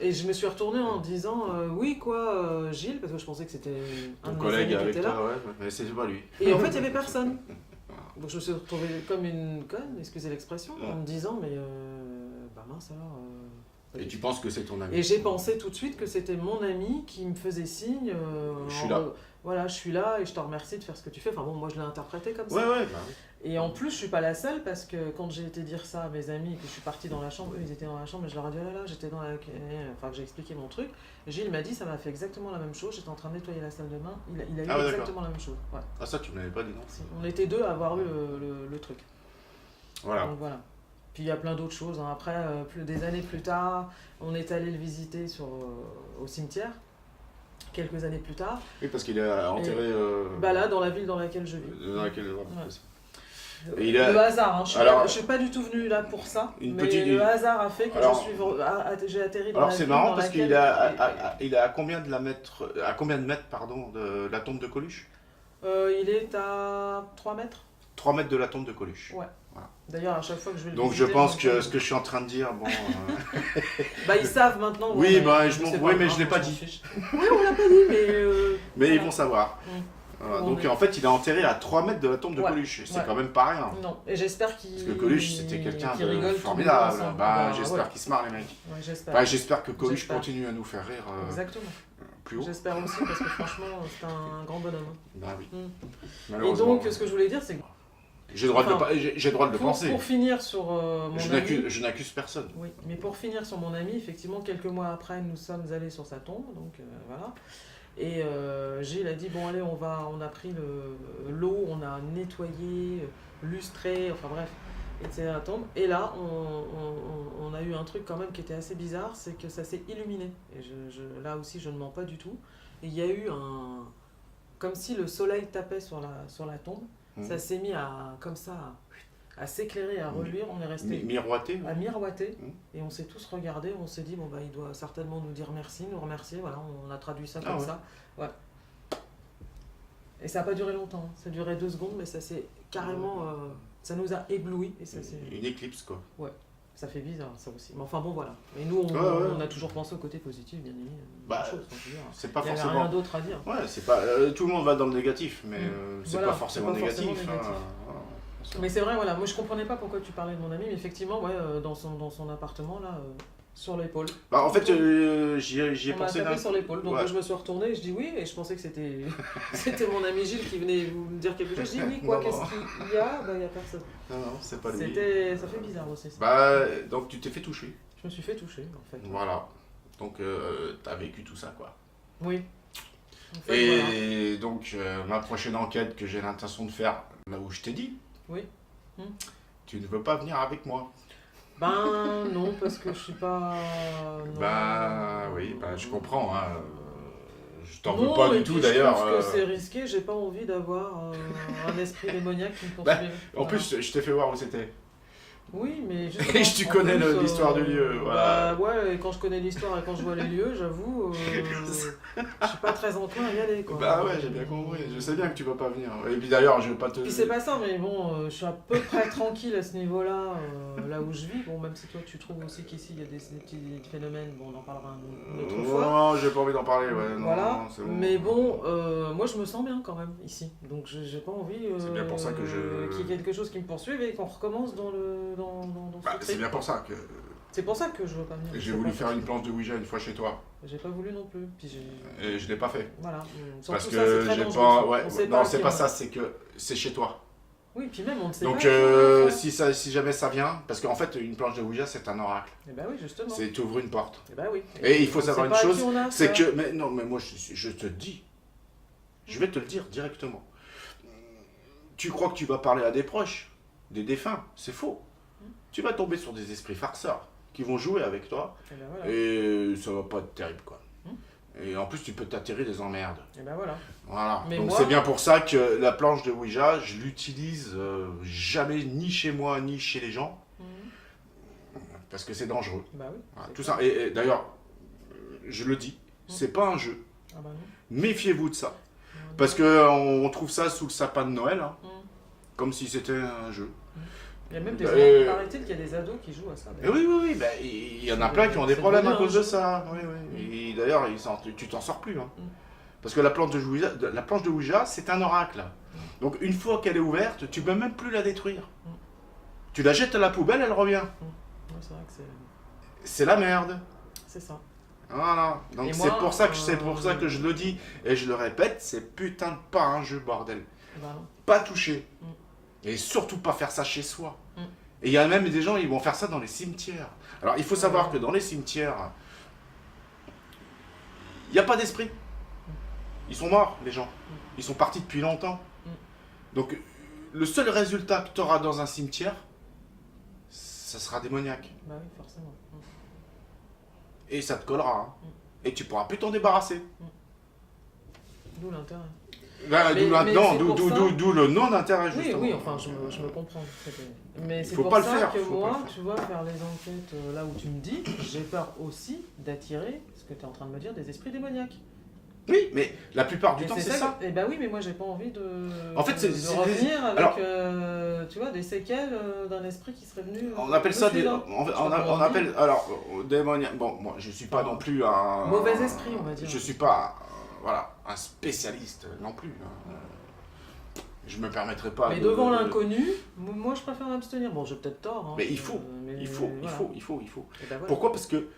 et je me suis retournée en disant oui quoi Gilles, parce que je pensais que c'était un collègue avec toi, mais c'est pas lui. Et en fait il n'y avait personne. Donc je me suis retrouvée comme une conne, excusez l'expression, en me disant mais mince alors. Et tu penses que c'est ton ami? Et j'ai pensé tout de suite que c'était mon ami qui me faisait signe. Je suis là. Voilà, je suis là et je te remercie de faire ce que tu fais. Enfin bon, moi je l'ai interprété comme ça. Ouais. Et en plus, je suis pas la seule parce que quand j'ai été dire ça à mes amis et que je suis partie dans la chambre, eux ils étaient dans la chambre et je leur ai dit oh là là, j'étais dans la. Enfin, que j'ai expliqué mon truc. Gilles m'a dit ça m'a fait exactement la même chose, j'étais en train de nettoyer la salle de bain, il a eu Ah ouais, exactement la même chose. Ouais. Ah ça, tu me l'avais pas dit, non? Si. On était deux à avoir eu le truc. Voilà. Donc voilà. Puis il y a plein d'autres choses. Hein. Après, des années plus tard, on est allé le visiter au cimetière. Quelques années plus tard. Oui, parce qu'il est enterré... Bah là, dans la ville dans laquelle je vis. Dans laquelle... Ouais. Et il a... Le hasard, hein. Alors, je suis pas du tout venue là pour ça, mais petite... le hasard a fait que j'ai atterri dans la ville. Alors c'est marrant parce qu'il laquelle... il est à combien de mètres pardon, de la tombe de Coluche? Il est à 3 mètres. 3 mètres de la tombe de Coluche. Ouais. Voilà. D'ailleurs, à chaque fois que je vais le Donc visiter, je pense que ce que je suis en train de dire, bon... Bah ils savent maintenant. Oui, bah, je l'ai pas dit. Oui, on l'a pas dit, mais... Mais voilà. ils vont savoir. Voilà. Donc en fait, il est enterré à 3 mètres de la tombe de Coluche. C'est quand même pas rien. Non, et j'espère qu'il... Parce que Coluche, c'était quelqu'un de rigole formidable. Bah, j'espère qu'il se marre, les mecs. Ouais, j'espère. Enfin, j'espère que Coluche continue à nous faire rire Exactement. plus haut. J'espère aussi, parce que franchement, c'est un grand bonhomme. Bah oui. Et donc, ce que je voulais dire, c'est que... J'ai le droit de le penser. Pour finir sur mon ami... Je n'accuse personne. Oui, mais pour finir sur mon ami, effectivement, quelques mois après, nous sommes allés sur sa tombe, donc voilà. Et Gilles a dit, bon allez, on a pris l'eau, on a nettoyé, lustré, enfin bref, etc. la tombe. Et là, on a eu un truc quand même qui était assez bizarre, c'est que ça s'est illuminé. Et là aussi, je ne mens pas du tout. Et il y a eu comme si le soleil tapait sur la tombe. Ça s'est mis comme ça, à s'éclairer, à reluire. On est resté à miroiter. Et on s'est tous regardés. On s'est dit, bon, bah, il doit certainement nous dire merci, nous remercier. Voilà, on a traduit ça comme ça. Ouais. Et ça n'a pas duré longtemps. Ça a duré 2 secondes, mais ça s'est carrément... ça nous a éblouis. Et ça, une éclipse, quoi. Ouais. Ça fait bizarre, ça aussi. Mais enfin bon, voilà. Mais nous, on a toujours pensé au côté positif, bien évidemment. Bah, c'est pas il n'y forcément... avait rien d'autre à dire. Ouais, c'est pas... tout le monde va dans le négatif, mais c'est pas forcément négatif. Mais c'est vrai, voilà. Moi, je comprenais pas pourquoi tu parlais de mon ami, mais effectivement, ouais, dans son appartement, là, sur l'épaule. Bah, en fait, j'y ai pensé... On m'a tapé sur l'épaule, donc je me suis retournée et je dis oui, et je pensais que c'était mon ami Gilles qui venait me dire quelque chose. Je dis oui, quoi, qu'est-ce qu'il y a? Bah, il n'y a personne. Non, c'est pas lui. Ça fait bizarre aussi, ça. Bah, donc tu t'es fait toucher. Je me suis fait toucher, en fait. Voilà. Donc, t'as vécu tout ça, quoi. Oui. En fait, et donc, ma prochaine enquête que j'ai l'intention de faire, là où je t'ai dit, oui. Tu ne veux pas venir avec moi? Ben non, parce que je suis pas... Non. Bah oui, bah, je comprends. Hein. Je t'en veux pas du tout d'ailleurs. Je trouve que c'est risqué, j'ai pas envie d'avoir un esprit démoniaque qui me poursuit. En plus, je t'ai fait voir où c'était. Oui, mais Et tu connais l'histoire du lieu, voilà. Bah ouais, et quand je connais l'histoire et quand je vois les lieux, j'avoue, je suis pas très enclin à y aller, quoi. Bah ouais, j'ai bien compris, je sais bien que tu vas pas venir. Et puis d'ailleurs, je veux pas te... Puis c'est pas ça, mais bon, je suis à peu près tranquille à ce niveau-là, là où je vis. Bon, même si toi tu trouves aussi qu'ici il y a des petits phénomènes, bon, on en parlera une autre fois. Non, j'ai pas envie d'en parler, ouais. Non, voilà, non, bon. mais bon, moi je me sens bien quand même ici, donc j'ai pas envie c'est bien pour ça que qu'il y ait quelque chose qui me poursuive et qu'on recommence dans ce c'est bien pour ça que... C'est pour ça que je veux pas venir. J'ai voulu faire une planche de Ouija une fois chez toi. J'ai pas voulu non plus. Puis et je l'ai pas fait. Voilà. Parce que ça, j'ai pas... Ouais, non, c'est pas ça, c'est que c'est chez toi. Oui, puis même on ne sait donc, pas. Donc si jamais ça vient, parce qu'en fait une planche de Ouija c'est un oracle. Et bah oui, justement. C'est tu ouvres une porte. Et bah oui. Et il faut savoir une chose, c'est que... Mais non, mais moi je te dis, je vais te le dire directement. Tu crois que tu vas parler à des proches, des défunts, c'est faux. Tu vas tomber sur des esprits farceurs qui vont jouer avec toi et, ben voilà. Et ça va pas être terrible, quoi. Et en plus tu peux t'atterrir des emmerdes. Et ben voilà. Voilà. Mais donc c'est bien pour ça que la planche de Ouija, je l'utilise jamais ni chez moi ni chez les gens. Parce que c'est dangereux. Bah oui, voilà, tout ça. Et d'ailleurs, je le dis, c'est pas un jeu. Ah bah non. Méfiez-vous de ça. Parce qu'on trouve ça sous le sapin de Noël, hein, comme si c'était un jeu. Il y a même des paraît-il qu'il y a des ados qui jouent à ça. Oui, bah, il y en a plein qui ont des problèmes à cause de ça. Oui. Et d'ailleurs, tu t'en sors plus. Hein. Parce que la planche de Ouija, c'est un oracle. Donc une fois qu'elle est ouverte, tu peux même plus la détruire. Tu la jettes à la poubelle, elle revient. C'est vrai que c'est la merde. C'est ça. Voilà. Donc c'est pour ça que je le dis et je le répète, c'est putain de pas un jeu, bordel. Bah non. Pas touché. Et surtout pas faire ça chez soi. Mm. Et il y a même des gens, ils vont faire ça dans les cimetières. Alors il faut savoir que dans les cimetières, il n'y a pas d'esprit. Ils sont morts, les gens. Ils sont partis depuis longtemps. Donc le seul résultat que tu auras dans un cimetière, ça sera démoniaque. Bah oui, forcément. Et ça te collera. Hein. Et tu pourras plus t'en débarrasser. D'où l'intérêt. Là, d'où le non-intérêt, Oui, justement. oui, enfin, je me comprends. Mais c'est Faut pour pas le ça faire, que faut pas moi, le faire. tu vois, faire les enquêtes là où tu me dis, j'ai peur aussi d'attirer, ce que tu es en train de me dire, des esprits démoniaques. Oui, mais la plupart du Et temps, c'est ça. Et bah oui, mais moi, j'ai pas envie de, En fait, c'est revenir avec, alors, tu vois, des séquelles d'un esprit qui serait venu. on appelle ça des. suivre. On appelle. Alors, démoniaque. Bon, moi, je suis pas non plus un. Mauvais esprit, on va dire. Je suis pas. Voilà, un spécialiste non plus. Hein. Je me permettrai pas. Mais devant l'inconnu, moi, je préfère m'abstenir. Bon, j'ai peut-être tort. Hein, mais il faut. mais Il faut. voilà. Et ben voilà. Pourquoi? Parce que.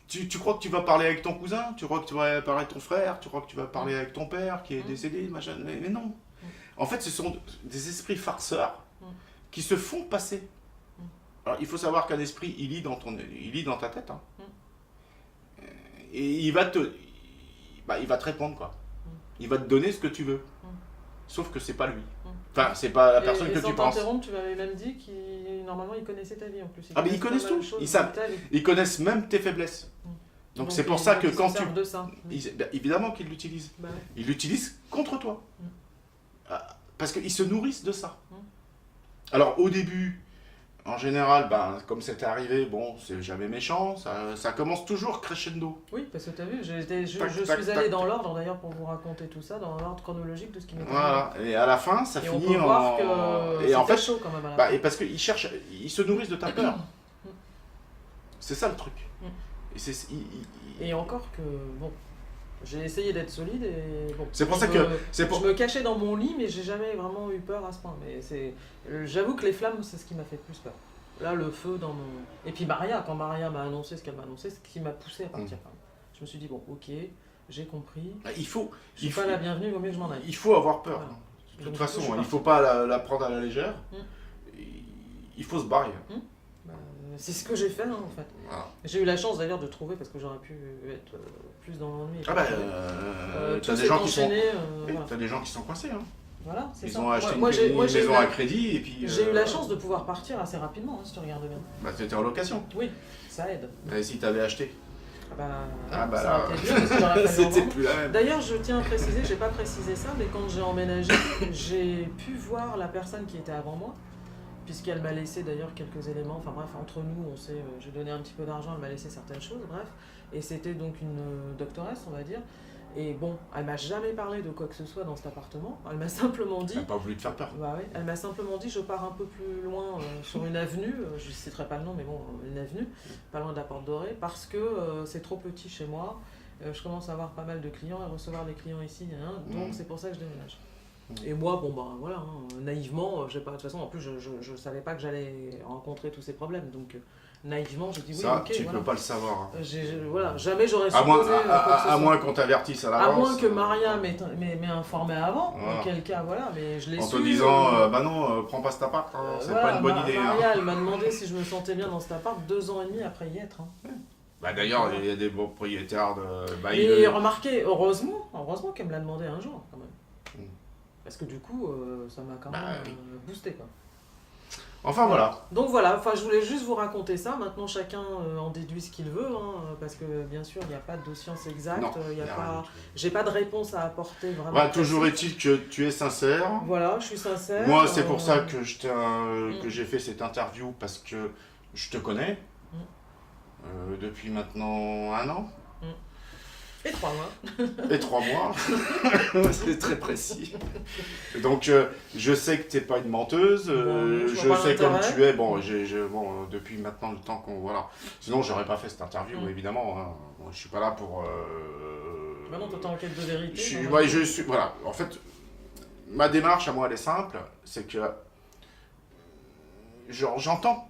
Tu crois que tu vas parler avec ton cousin, tu crois que tu vas parler avec ton frère, tu crois que tu vas parler avec ton père qui est décédé, machin. Mais non. En fait, ce sont des esprits farceurs qui se font passer. Alors, il faut savoir qu'un esprit, il lit dans ta tête. Hein. Et il va te répondre, quoi. Il va te donner ce que tu veux. Sauf que c'est pas lui. Enfin, c'est pas la personne que tu penses. Tu m'avais même dit qu'il normalement il connaissait ta vie en plus. Ah mais ils connaissent tout. Ils connaissent même tes faiblesses. Donc c'est pour ça que quand tu... de ça. évidemment qu'ils l'utilisent. Bah ouais. Ils l'utilisent contre toi. Parce qu'ils se nourrissent de ça. Alors au début, en général, comme c'était arrivé, bon, c'est jamais méchant, ça commence toujours crescendo. Oui, parce que tu as vu, je suis allé dans l'ordre d'ailleurs pour vous raconter tout ça, dans l'ordre chronologique de ce qui m'est arrivé. Voilà, et à la fin, ça et finit on peut voir que et en fait, chaud quand même à la fin. et parce qu'ils cherchent, ils se nourrissent de ta peur. C'est ça le truc. Et encore que, bon, j'ai essayé d'être solide et bon. C'est pour ça que... Je me cachais dans mon lit, mais j'ai jamais vraiment eu peur à ce point. Mais j'avoue que les flammes, c'est ce qui m'a fait le plus peur. Là, le feu dans mon... Et puis Maria, quand Maria m'a annoncé ce qu'elle m'a annoncé, ce qui m'a poussé à partir. Je me suis dit, bon, ok, j'ai compris. Il faut... Je suis pas la bienvenue, il vaut mieux que je m'en aille. Il faut avoir peur. Voilà. De toute façon, il ne faut pas la prendre à la légère. Il faut se barrer. C'est ce que j'ai fait, en fait. Voilà. J'ai eu la chance d'ailleurs de trouver, parce que j'aurais pu être plus dans l'ennui. T'as des gens qui sont... voilà. T'as des gens qui sont coincés. Hein. Voilà, c'est ça. Ils ont acheté une j'ai maison à crédit et puis... J'ai eu la chance de pouvoir partir assez rapidement, si tu regardes bien. C'était en location. Oui, ça aide. Et si t'avais acheté Ça là... aurait été bien, parce que j'aurais fallu C'était en plus la même. D'ailleurs, je tiens à préciser, j'ai pas précisé ça, mais quand j'ai emménagé, j'ai pu voir la personne qui était avant moi, puisqu'elle m'a laissé d'ailleurs quelques éléments, enfin bref, entre nous, on sait, j'ai donné un petit peu d'argent, elle m'a laissé certaines choses, bref, et c'était donc une doctoresse, on va dire, et bon, elle m'a jamais parlé de quoi que ce soit dans cet appartement, elle m'a simplement dit... Elle n'a pas voulu te faire peur. Bah ouais, elle m'a simplement dit, je pars un peu plus loin sur une avenue, je ne citerai pas le nom, mais bon, une avenue, pas loin de la Porte Dorée, parce que c'est trop petit chez moi, je commence à avoir pas mal de clients et recevoir des clients ici, donc c'est pour ça que je déménage. Et moi, bon bah voilà, naïvement, j'ai pas, de toute façon, en plus je savais pas que j'allais rencontrer tous ces problèmes, donc naïvement j'ai dit oui, ça, ok, tu voilà. peux pas le savoir. Hein. Voilà, jamais j'aurais supposé à moins qu'on t'avertisse à l'avance. À moins que Maria m'ait informé avant, voilà. Auquel cas, voilà, mais je l'ai su. En te disant, bah non, prends pas cet appart, hein, c'est pas une bonne idée. Maria, hein. elle m'a demandé si je me sentais bien dans cet appart 2 ans et demi après y être. Bah d'ailleurs, il y a des propriétaires de... Mais remarquez, heureusement qu'elle me l'a demandé un jour, quand même. Parce que du coup, ça m'a quand même boosté, quoi. Enfin voilà. Donc voilà, je voulais juste vous raconter ça. Maintenant, chacun en déduit ce qu'il veut, parce que bien sûr, il n'y a pas de science exacte. J'ai pas de réponse à apporter vraiment. Bah, toujours est-il que tu es sincère. Voilà, je suis sincère. Moi, c'est pour ça que j'ai fait cette interview, parce que je te connais depuis maintenant 1 an. Et 3 mois. Et 3 mois. C'est très précis. Donc, je sais que tu n'es pas une menteuse. Je sais comme tu es. Bon, depuis maintenant le temps qu'on... Voilà. Sinon, j'aurais pas fait cette interview, évidemment. Hein. Bon, je suis pas là pour... Maintenant, tu es en quête de vérité. Je suis... Voilà. En fait, ma démarche, à moi, elle est simple. C'est que... J'entends.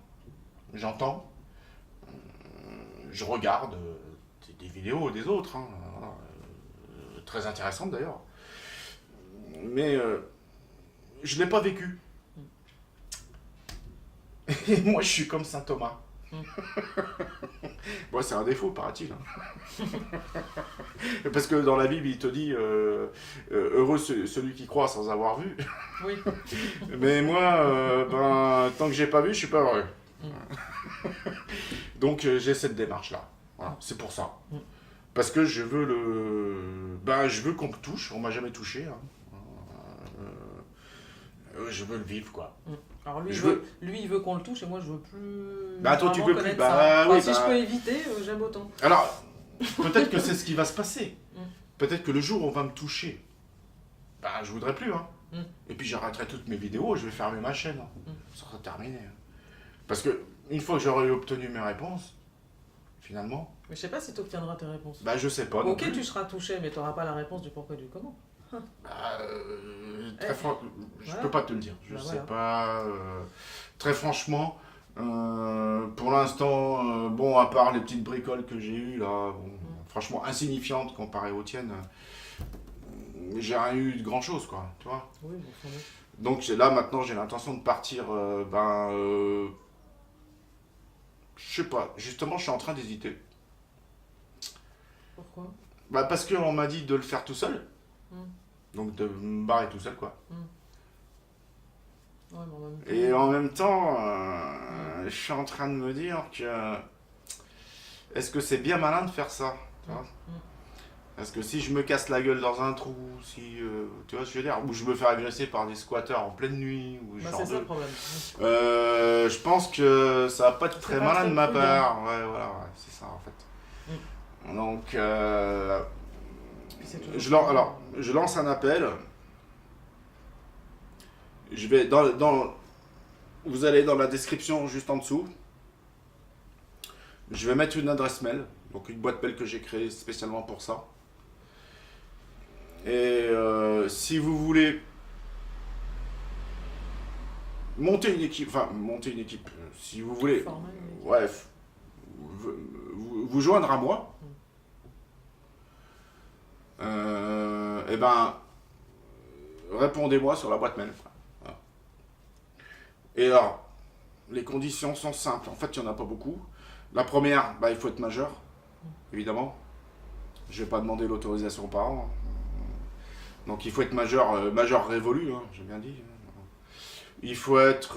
Je regarde... des vidéos des autres, très intéressantes d'ailleurs. Mais je ne l'ai pas vécu. Et moi, je suis comme saint Thomas. Bon, c'est un défaut, paraît-il. Parce que dans la Bible, il te dit heureux celui qui croit sans avoir vu. Oui. Mais moi, tant que j'ai pas vu, je suis pas heureux. Donc j'ai cette démarche-là. Voilà, c'est pour ça. Parce que je veux je veux qu'on me touche. On m'a jamais touché. Hein. Je veux le vivre, quoi. Alors lui, il veut qu'on le touche et moi, je veux plus. Bah toi, tu veux plus. connaître Bah ça. Enfin, oui. si je peux éviter, j'aime autant. Alors, peut-être que c'est ce qui va se passer. Peut-être que le jour où on va me toucher, je voudrais plus. Hein. Et puis j'arrêterai toutes mes vidéos, je vais fermer ma chaîne. Ça sera terminé. Parce que une fois que j'aurai obtenu mes réponses, finalement. Mais je sais pas si tu obtiendras tes réponses. Je sais pas. Ok, tu seras touché, mais tu n'auras pas la réponse du pourquoi du comment. Très franchement, je peux pas te le dire. Je sais pas. Très franchement, pour l'instant, bon, à part les petites bricoles que j'ai eues là, bon, franchement insignifiantes comparées aux tiennes, j'ai rien eu de grand chose, quoi. Tu vois. Oui, bon, donc là maintenant, j'ai l'intention de partir. Je sais pas. Justement, je suis en train d'hésiter. Pourquoi? Parce qu'on m'a dit de le faire tout seul. Donc de me barrer tout seul, quoi. Ouais, mais en même temps... Et en même temps, je suis en train de me dire que... Est-ce que c'est bien malin de faire ça, tu vois? Parce que si je me casse la gueule dans un trou, si... tu vois ce que je veux dire? Ou je me fais agresser par des squatteurs en pleine nuit, ou c'est ça le problème. je pense que ça va pas être très malin de ma part. Ouais, voilà, ouais, c'est ça, en fait. Donc... je lance un appel. Je vais vous allez dans la description juste en dessous. Je vais mettre une adresse mail, donc une boîte mail que j'ai créée spécialement pour ça. Et si vous voulez monter une équipe, si vous voulez, vous joindre à moi. Répondez-moi sur la boîte mail. Voilà. Et alors, les conditions sont simples. En fait, il n'y en a pas beaucoup. La première, il faut être majeur, évidemment. Je ne vais pas demander l'autorisation aux parents. Donc, il faut être majeur révolu, hein, j'ai bien dit. Il faut être,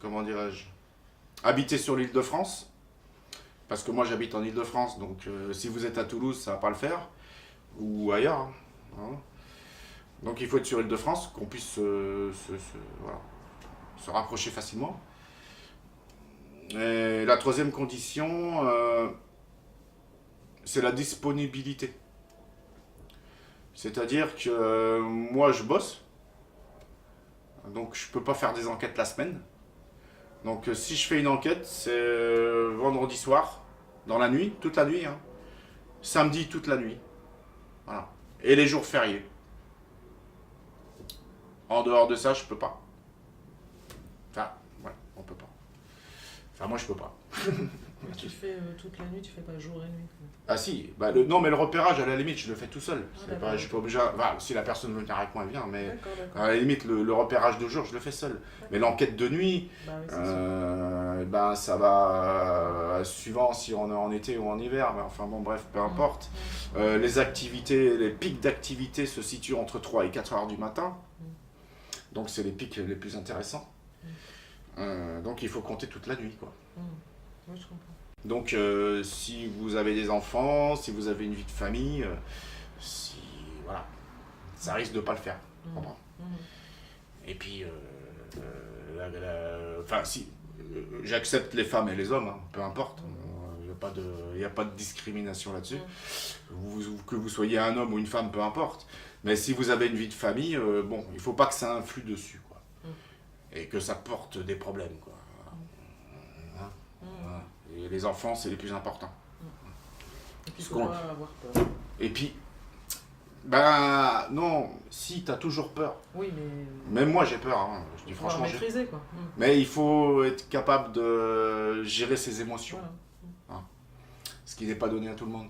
comment dirais-je, habiter sur l'île de France. Parce que moi, j'habite en Île-de-France, donc si vous êtes à Toulouse, ça ne va pas le faire. Ou ailleurs. Hein. Donc il faut être sur Île-de-France, qu'on puisse se rapprocher facilement. Et la troisième condition, c'est la disponibilité. C'est-à-dire que moi je bosse, donc je ne peux pas faire des enquêtes la semaine. Donc si je fais une enquête, c'est vendredi soir, dans la nuit, toute la nuit. Hein. Samedi, toute la nuit. Voilà. Et les jours fériés. En dehors de ça, je peux pas. Enfin, ouais, on peut pas. Enfin, moi, je peux pas. Mais tu fais toute la nuit, tu fais pas jour et nuit. Ah si, non, mais le repérage, à la limite, je le fais tout seul. Je suis pas obligé... si la personne veut venir avec moi, elle vient, mais à la limite, le repérage de jour, je le fais seul. Mais l'enquête de nuit, ça va, suivant si on est en été ou en hiver, enfin bon, bref, peu importe. Les activités, les pics d'activité se situent entre 3 et 4 heures du matin. Donc c'est les pics les plus intéressants. Donc il faut compter toute la nuit, quoi. Oui, je comprends. Donc si vous avez des enfants, si vous avez une vie de famille, voilà, ça risque de pas le faire. Et puis, si j'accepte les femmes et les hommes, hein, peu importe, il n'y a pas de discrimination là-dessus. Que vous soyez un homme ou une femme, peu importe. Mais si vous avez une vie de famille, il ne faut pas que ça influe dessus, quoi. Et que ça porte des problèmes, quoi. Et les enfants, c'est les plus importants. Et puis, il faut pas avoir peur. Et puis, non, si, t'as toujours peur. Oui, mais... Même moi, j'ai peur, hein. Je dis franchement. Maîtriser, quoi. Mais il faut être capable de gérer ses émotions. Voilà. Ce qui n'est pas donné à tout le monde.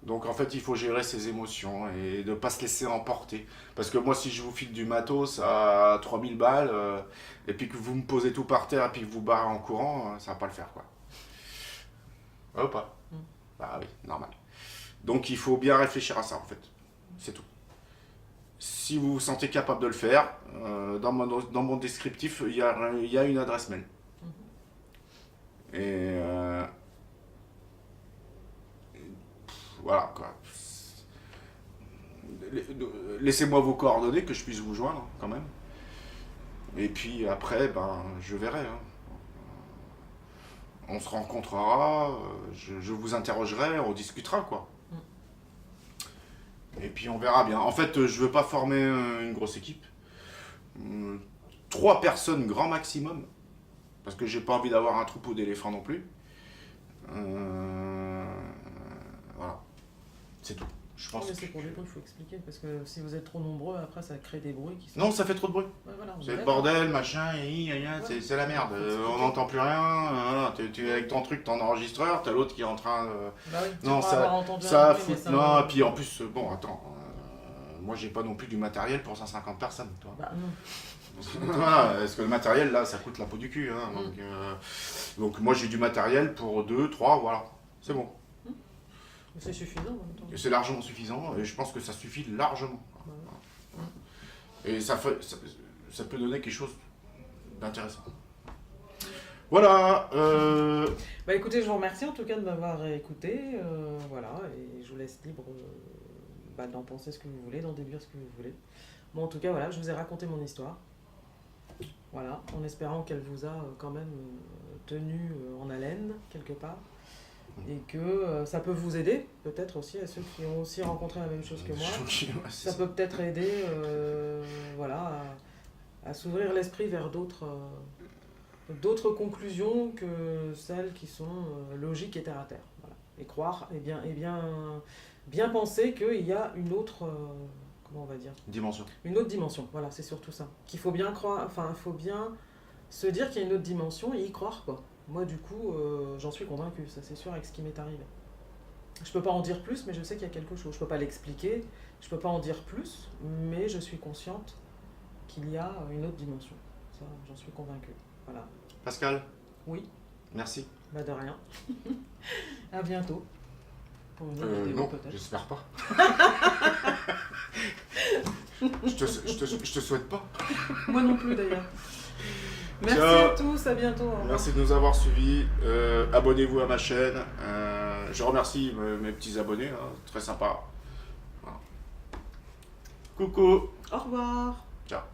Donc en fait, il faut gérer ses émotions et ne pas se laisser emporter. Parce que moi, si je vous file du matos à 3000 balles, et puis que vous me posez tout par terre et puis que vous barrez en courant, ça va pas le faire, quoi. Ouais ou pas? Bah oui, normal. Donc il faut bien réfléchir à ça, en fait. C'est tout. Si vous vous sentez capable de le faire, dans mon descriptif, il y a une adresse mail. Et voilà, quoi. Laissez-moi vos coordonnées, que je puisse vous joindre, quand même. Et puis après, ben, je verrai. Hein. On se rencontrera, je vous interrogerai, on discutera, quoi. Et puis on verra bien. En fait, je veux pas former une grosse équipe. 3 personnes grand maximum. Parce que j'ai pas envie d'avoir un troupeau d'éléphants non plus. Voilà. C'est tout. Je pense Mais c'est pour les bruits, il faut expliquer. Parce que si vous êtes trop nombreux, après ça crée des bruits qui sont. Non, ça fait trop de bruit. Ouais, voilà, C'est le bordel, machin, c'est la merde. On n'entend plus rien. Voilà, tu es avec ton truc, ton enregistreur, t'as l'autre qui est en train de. Bah oui, Non, ça fout. Non, et puis en plus, bon, attends. Moi, j'ai pas non plus du matériel pour 150 personnes, toi. Bah non. Voilà, parce que le matériel, là, ça coûte la peau du cul. Hein, donc moi, j'ai du matériel pour 2, 3, voilà. C'est bon. C'est suffisant en même temps. Et c'est largement suffisant, et je pense que ça suffit largement. Et ça peut donner quelque chose d'intéressant. Voilà. Bah écoutez, je vous remercie en tout cas de m'avoir écouté. Voilà, et je vous laisse libre d'en penser ce que vous voulez, d'en déduire ce que vous voulez. Bon, en tout cas, voilà, je vous ai raconté mon histoire. Voilà, en espérant qu'elle vous a quand même tenu en haleine quelque part. Et que ça peut vous aider, peut-être aussi, à ceux qui ont aussi rencontré la même chose que moi. Ça peut peut-être aider voilà, à s'ouvrir l'esprit vers d'autres conclusions que celles qui sont logiques et terre à terre. Voilà. Et croire, et bien penser qu'il y a une autre, comment on va dire, dimension. Une autre dimension, voilà, c'est surtout ça. Qu'il faut bien croire, enfin, il faut bien se dire qu'il y a une autre dimension et y croire, quoi. Moi, du coup, j'en suis convaincue, ça c'est sûr, avec ce qui m'est arrivé. Je peux pas en dire plus, mais je sais qu'il y a quelque chose. Je peux pas l'expliquer, je peux pas en dire plus, mais je suis consciente qu'il y a une autre dimension. Ça, j'en suis convaincue. Voilà. Pascal? Oui. Merci. Bah de rien. À bientôt. Pour une autre vidéo, non, peut-être. j'espère pas. je te souhaite pas. Moi non plus d'ailleurs. Merci Ciao. à tous, à bientôt. Merci de nous avoir suivis. Abonnez-vous à ma chaîne. Je remercie mes petits abonnés, hein, très sympa. Voilà. Coucou. Au revoir. Ciao.